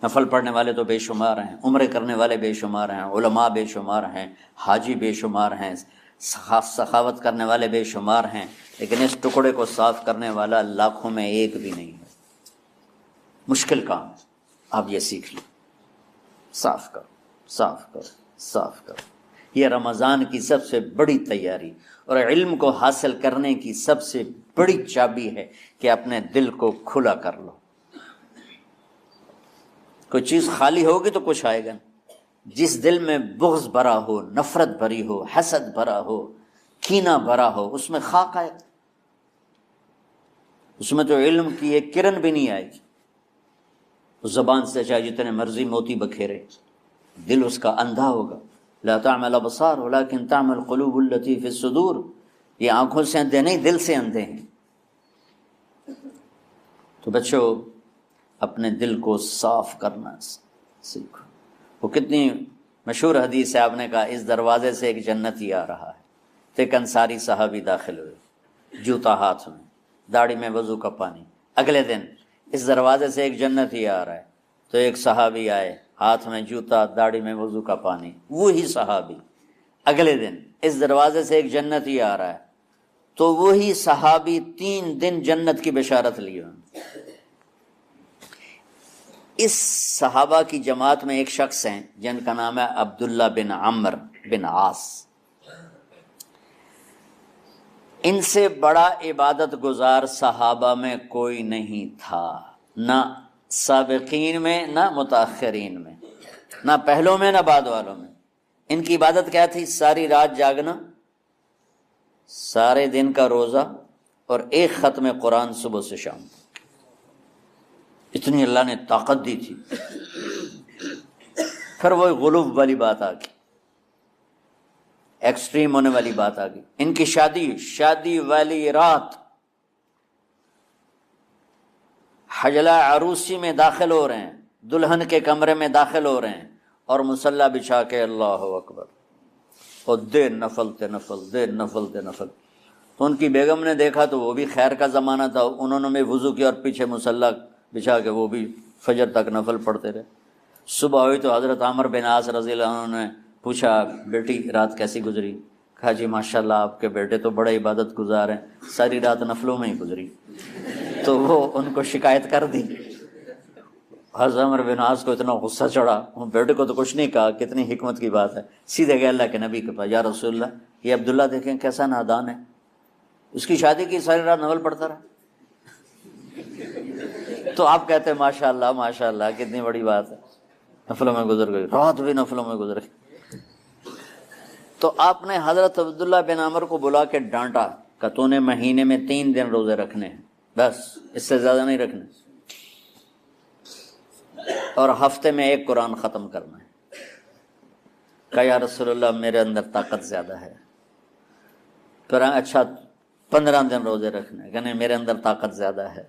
نفل پڑھنے والے تو بے شمار ہیں، عمرے کرنے والے بے شمار ہیں، علماء بے شمار ہیں، حاجی بے شمار ہیں، سخاوت کرنے والے بے شمار ہیں، لیکن اس ٹکڑے کو صاف کرنے والا لاکھوں میں ایک بھی نہیں ہے۔ مشکل کام ہے، آپ یہ سیکھ لیں، صاف کرو، صاف کرو، صاف کرو۔ یہ رمضان کی سب سے بڑی تیاری اور علم کو حاصل کرنے کی سب سے بڑی چابی ہے کہ اپنے دل کو کھلا کر لو۔ کوئی چیز خالی ہوگی تو کچھ آئے گا۔ جس دل میں بغض بھرا ہو، نفرت بھری ہو، حسد بھرا ہو، کینہ بھرا ہو، اس میں خاک آئے گا، اس میں تو علم کی ایک کرن بھی نہیں آئے گی۔ اس زبان سے چاہے جتنے مرضی موتی بکھیرے، دل اس کا اندھا ہوگا۔ لا تعمل ابصار ولكن تعمل القلوب التي في الصدور۔ یہ آنکھوں سے اندھے نہیں، دل سے اندھے ہیں۔ تو بچوں، اپنے دل کو صاف کرنا سیکھو۔ وہ کتنی مشہور حدیث ہے، آپ نے کہا اس دروازے سے ایک جنتی آ رہا ہے، تو ایک انصاری صحابی داخل ہوئے، جوتا ہاتھ میں، داڑھی میں وضو کا پانی۔ اگلے دن اس دروازے سے ایک جنتی آ رہا ہے، تو ایک صحابی آئے، ہاتھ میں جوتا، داڑھی میں وضو کا پانی، وہی صحابی۔ اگلے دن اس دروازے سے ایک جنتی آ رہا ہے، تو وہی صحابی 3 دن جنت کی بشارت لیے۔ اس صحابہ کی جماعت میں ایک شخص ہیں جن کا نام ہے عبداللہ بن عمر بن عاص۔ ان سے بڑا عبادت گزار صحابہ میں کوئی نہیں تھا، نہ سابقین میں نہ متاخرین میں، نہ پہلوں میں نہ بعد والوں میں۔ ان کی عبادت کیا تھی؟ ساری رات جاگنا، سارے دن کا روزہ، اور ایک ختم قرآن صبح سے شام۔ اتنی اللہ نے طاقت دی تھی۔ پھر وہ غلو والی بات آ گئی، ایکسٹریم ہونے والی بات آ گئی۔ ان کی شادی والی رات حجلہ عروسی میں داخل ہو رہے ہیں، دلہن کے کمرے میں داخل ہو رہے ہیں، اور مصلی بچھا کے اللہ اکبر، اور دیر نفل تے نفل، دیر نفل تے نفل۔ تو ان کی بیگم نے دیکھا تو وہ بھی خیر کا زمانہ تھا، انہوں نے بھی وضو کیا اور پیچھے مصلی بچھا کے وہ بھی فجر تک نفل پڑھتے رہے۔ صبح ہوئی تو حضرت عمر بن عاص رضی اللہ عنہ نے پوچھا، بیٹی رات کیسی گزری؟ کہا جی ماشاءاللہ آپ کے بیٹے تو بڑے عبادت گزار ہیں، ساری رات نفلوں میں ہی گزری۔ تو وہ ان کو شکایت کر دی۔ حضرت عمر بن عاص کو اتنا غصہ چڑھا، بیٹے کو تو کچھ نہیں کہا، کتنی حکمت کی بات ہے، سیدھے گئے اللہ کے نبی کے پاس، یا رسول اللہ یہ عبداللہ دیکھیں کیسا نادان ہے، اس کی شادی کی ساری رات نفل پڑھتا رہا۔ تو آپ کہتے ہیں ماشاءاللہ ماشاءاللہ کتنی بڑی بات ہے، نفلوں میں گزر گئی، رات بھی نفلوں میں گزر گئی۔ تو آپ نے حضرت عبداللہ بن عمر کو بلا کے ڈانٹا کہ تو نے مہینے میں 3 دن روزے رکھنے ہیں، بس اس سے زیادہ نہیں رکھنے، اور ہفتے میں 1 قرآن ختم کرنا ہے۔ کہا یا رسول اللہ میرے اندر طاقت زیادہ ہے۔ پھر اچھا 15 دن روزے رکھنے، کہنے میرے اندر طاقت زیادہ ہے۔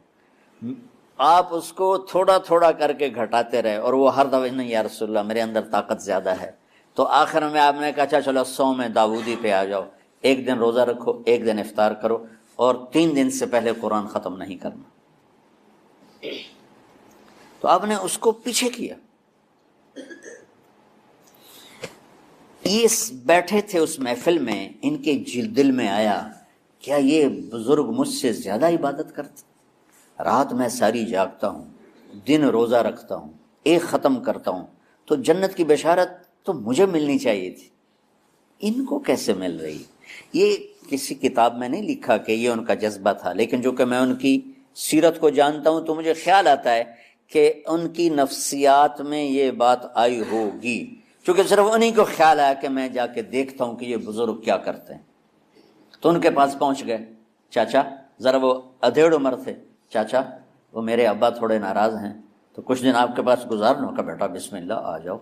آپ اس کو تھوڑا تھوڑا کر کے گھٹاتے رہے، اور وہ ہر دفعہ نہیں یا رسول اللہ میرے اندر طاقت زیادہ ہے۔ تو آخر میں آپ نے کہا اچھا چلو 100 داودی پہ آ جاؤ، 1 دن روزہ رکھو، 1 دن افطار کرو، اور 3 دن سے پہلے قرآن ختم نہیں کرنا۔ تو آپ نے اس کو پیچھے کیا۔ یہ بیٹھے تھے اس محفل میں، ان کے دل میں آیا کیا یہ بزرگ مجھ سے زیادہ عبادت کرتے؟ رات میں ساری جاگتا ہوں، دن روزہ رکھتا ہوں، 1 ختم کرتا ہوں، تو جنت کی بشارت تو مجھے ملنی چاہیے تھی، ان کو کیسے مل رہی؟ یہ کسی کتاب میں نہیں لکھا کہ یہ ان کا جذبہ تھا، لیکن جو کہ میں ان کی سیرت کو جانتا ہوں تو مجھے خیال آتا ہے کہ ان کی نفسیات میں یہ بات آئی ہوگی، چونکہ صرف انہی کو خیال آیا کہ میں جا کے دیکھتا ہوں کہ یہ بزرگ کیا کرتے ہیں۔ تو ان کے پاس پہنچ گئے، چاچا ذرا، وہ ادھیڑ عمر تھے، چاچا وہ میرے ابا تھوڑے ناراض ہیں، تو کچھ دن آپ کے پاس گزار لوں؟ کا بیٹا بسم اللہ آ جاؤ۔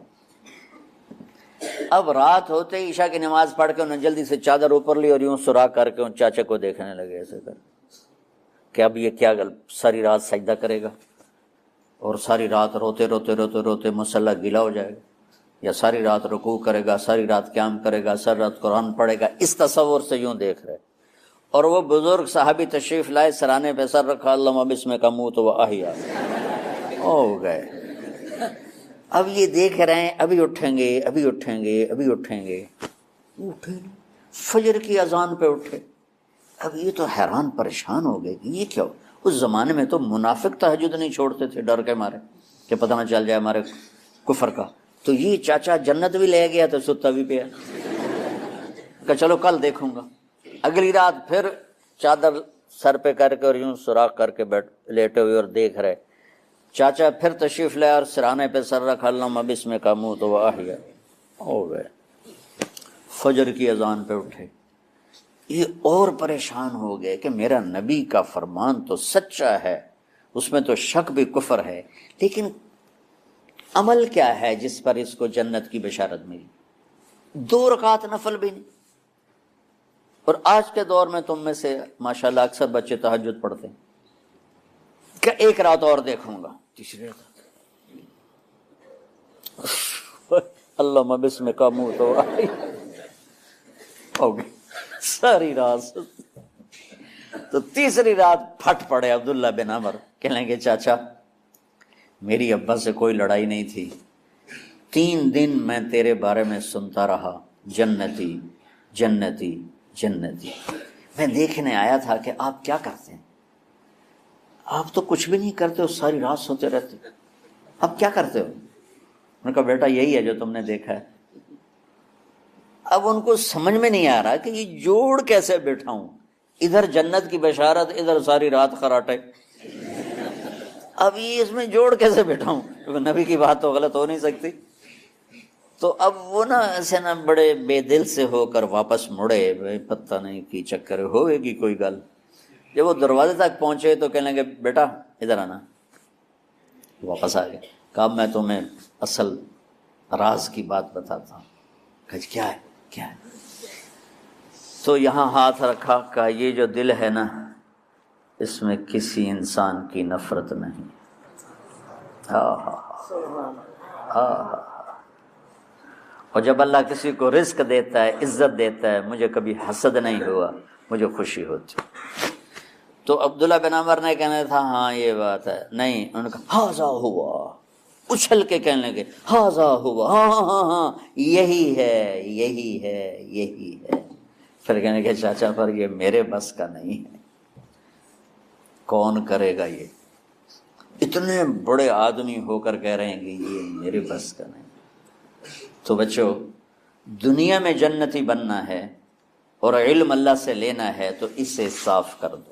اب رات ہوتے ہی عشاء کی نماز پڑھ کے انہوں نے جلدی سے چادر اوپر لی اور یوں سراخ کر کے ان چاچے کو دیکھنے لگے ایسے کر کہ اب یہ کیا ساری رات سجدہ کرے گا، اور ساری رات روتے روتے روتے روتے مصلی گیلا ہو جائے گا، یا ساری رات رکوع کرے گا، ساری رات قیام کرے گا، ساری رات قرآن پڑھے گا، اس تصور سے یوں دیکھ رہے۔ اور وہ بزرگ صحابی تشریف لائے، سرانے پہ سر رکھا، اللہم بسم کا موت و احیا، ہو گئے۔ اب یہ دیکھ رہے ہیں ابھی اٹھیں گے، ابھی اٹھیں گے، ابھی اٹھیں گے، اٹھے نا، فجر کی اذان پہ اٹھے۔ اب یہ تو حیران پریشان ہو گئے کہ یہ کیا ہو؟ اس زمانے میں تو منافق تہجد نہیں چھوڑتے تھے ڈر کے مارے، کہ پتہ نہ چل جائے ہمارے کفر کا. تو یہ چاچا جنت بھی لے گیا تو ستا بھی پیا کہ چلو کل دیکھوں گا. اگلی رات پھر چادر سر پہ کر کے اور یوں سوراخ کر کے لیٹے ہوئے اور دیکھ رہے. چاچا پھر تشریف لے اور سرانے پہ سر رکھا، اللہم بسمک اموت و احیا، ہو گئے. فجر کی اذان پہ اٹھے. یہ اور پریشان ہو گئے کہ میرا نبی کا فرمان تو سچا ہے، اس میں تو شک بھی کفر ہے، لیکن عمل کیا ہے جس پر اس کو جنت کی بشارت ملی؟ 2 رکعت نفل بھی نہیں. اور آج کے دور میں تم میں سے ماشاءاللہ اکثر بچے تہجد پڑھتے ہیں کہ 1 رات اور دیکھوں گا. تیسری رات اللہم بسمک اموت و احیا، ہو گئی ساری رات. تو تیسری رات پھٹ پڑے عبداللہ بن عمر، کہنے لگے چاچا میری ابا سے کوئی لڑائی نہیں تھی، 3 دن میں تیرے بارے میں سنتا رہا، جنتی جنتی جنتی. میں دیکھنے آیا تھا کہ آپ کیا کرتے ہیں. آپ تو کچھ بھی نہیں کرتے ہو، ساری رات سوتے رہتے، آپ کیا کرتے ہو؟ میں نے کہا بیٹا یہی ہے جو تم نے دیکھا ہے. اب ان کو سمجھ میں نہیں آ رہا کہ یہ جوڑ کیسے بیٹھا ہوں، ادھر جنت کی بشارت، ادھر ساری رات خراٹے. اب یہ اس میں جوڑ کیسے بیٹھا ہوں، کیونکہ نبی کی بات تو غلط ہو نہیں سکتی. تو اب وہ نا ایسے نا بڑے بے دل سے ہو کر واپس مڑے، پتہ نہیں کی چکر ہوئے گی کوئی گل. جب وہ دروازے تک پہنچے تو کہنے لگے بیٹا ادھر آنا. واپس آ گئے. کہا میں تمہیں اصل راز کی بات بتاتا ہوں. کہا کیا ہے کیا ہے؟ تو یہاں ہاتھ رکھا، کہا یہ جو دل ہے نا اس میں کسی انسان کی نفرت نہیں. اور جب اللہ کسی کو رزق دیتا ہے، عزت دیتا ہے، مجھے کبھی حسد نہیں ہوا، مجھے خوشی ہوتی. تو عبداللہ بن عمر نے کہنا تھا ہاں یہ بات ہے. نہیں، انہوں نے کہا ہاذا ہوا، اچھل کے کہنے لگے ہاذا ہوا، ہاں ہاں ہاں ہاں یہی ہے یہی ہے یہی ہے. پھر کہنے لگے چاچا پر یہ میرے بس کا نہیں ہے، کون کرے گا یہ؟ اتنے بڑے آدمی ہو کر کہہ رہے ہیں کہ یہ میرے بس کا نہیں. تو بچوں، دنیا میں جنتی بننا ہے اور علم اللہ سے لینا ہے تو اسے صاف کر دو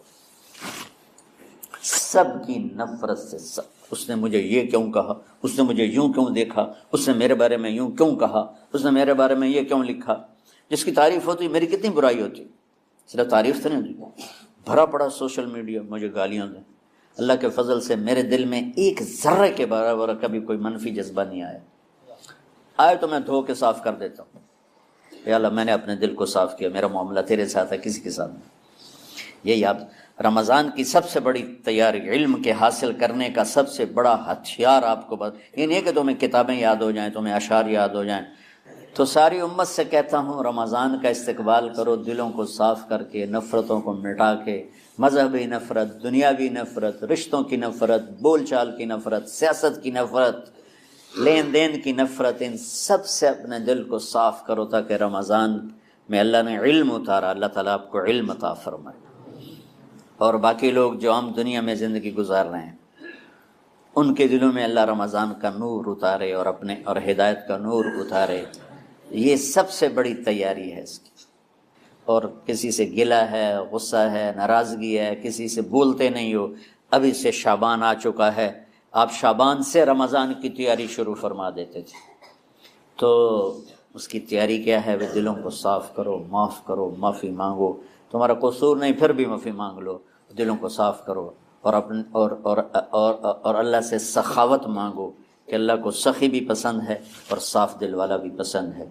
سب کی نفرت سے. سب اس نے مجھے یہ کیوں کہا، اس نے مجھے یوں کیوں دیکھا، اس نے میرے بارے میں یوں کیوں کہا، اس نے میرے بارے میں یہ کیوں لکھا. جس کی تعریف ہوتی میری کتنی برائی ہوتی. صرف تعریف تو نہیں ہوتی، بھرا پڑا سوشل میڈیا مجھے گالیاں دیں. اللہ کے فضل سے میرے دل میں ایک ذرے کے برابر کبھی کوئی منفی جذبہ نہیں آیا. آئے تو میں دھو کے صاف کر دیتا ہوں. یا اللہ میں نے اپنے دل کو صاف کیا، میرا معاملہ تیرے ساتھ ہے، کسی کے ساتھ نہیں. یہی آپ رمضان کی سب سے بڑی تیاری، علم کے حاصل کرنے کا سب سے بڑا ہتھیار آپ کو یہ نہیں ہے کہ تمہیں کتابیں یاد ہو جائیں، تمہیں اشعار یاد ہو جائیں. تو ساری امت سے کہتا ہوں رمضان کا استقبال کرو دلوں کو صاف کر کے، نفرتوں کو مٹا کے. مذہبی نفرت، دنیاوی نفرت، رشتوں کی نفرت، بول چال کی نفرت، سیاست کی نفرت، لین دین کی نفرت، ان سب سے اپنے دل کو صاف کرو تاکہ رمضان میں اللہ نے علم اتارا، اللہ تعالیٰ آپ کو علم عطا فرمائے. اور باقی لوگ جو عام دنیا میں زندگی گزار رہے ہیں ان کے دلوں میں اللہ رمضان کا نور اتارے اور ہدایت کا نور اتارے. یہ سب سے بڑی تیاری ہے اس کی. اور کسی سے گلہ ہے، غصہ ہے، ناراضگی ہے، کسی سے بولتے نہیں ہو. ابھی سے شعبان آ چکا ہے، آپ شعبان سے رمضان کی تیاری شروع فرما دیتے تھے. تو اس کی تیاری کیا ہے؟ وہ دلوں کو صاف کرو، معاف کرو، معافی مانگو. تمہارا قصور نہیں پھر بھی معافی مانگ لو، دلوں کو صاف کرو. اور اللہ سے سخاوت مانگو کہ اللہ کو سخی بھی پسند ہے اور صاف دل والا بھی پسند ہے.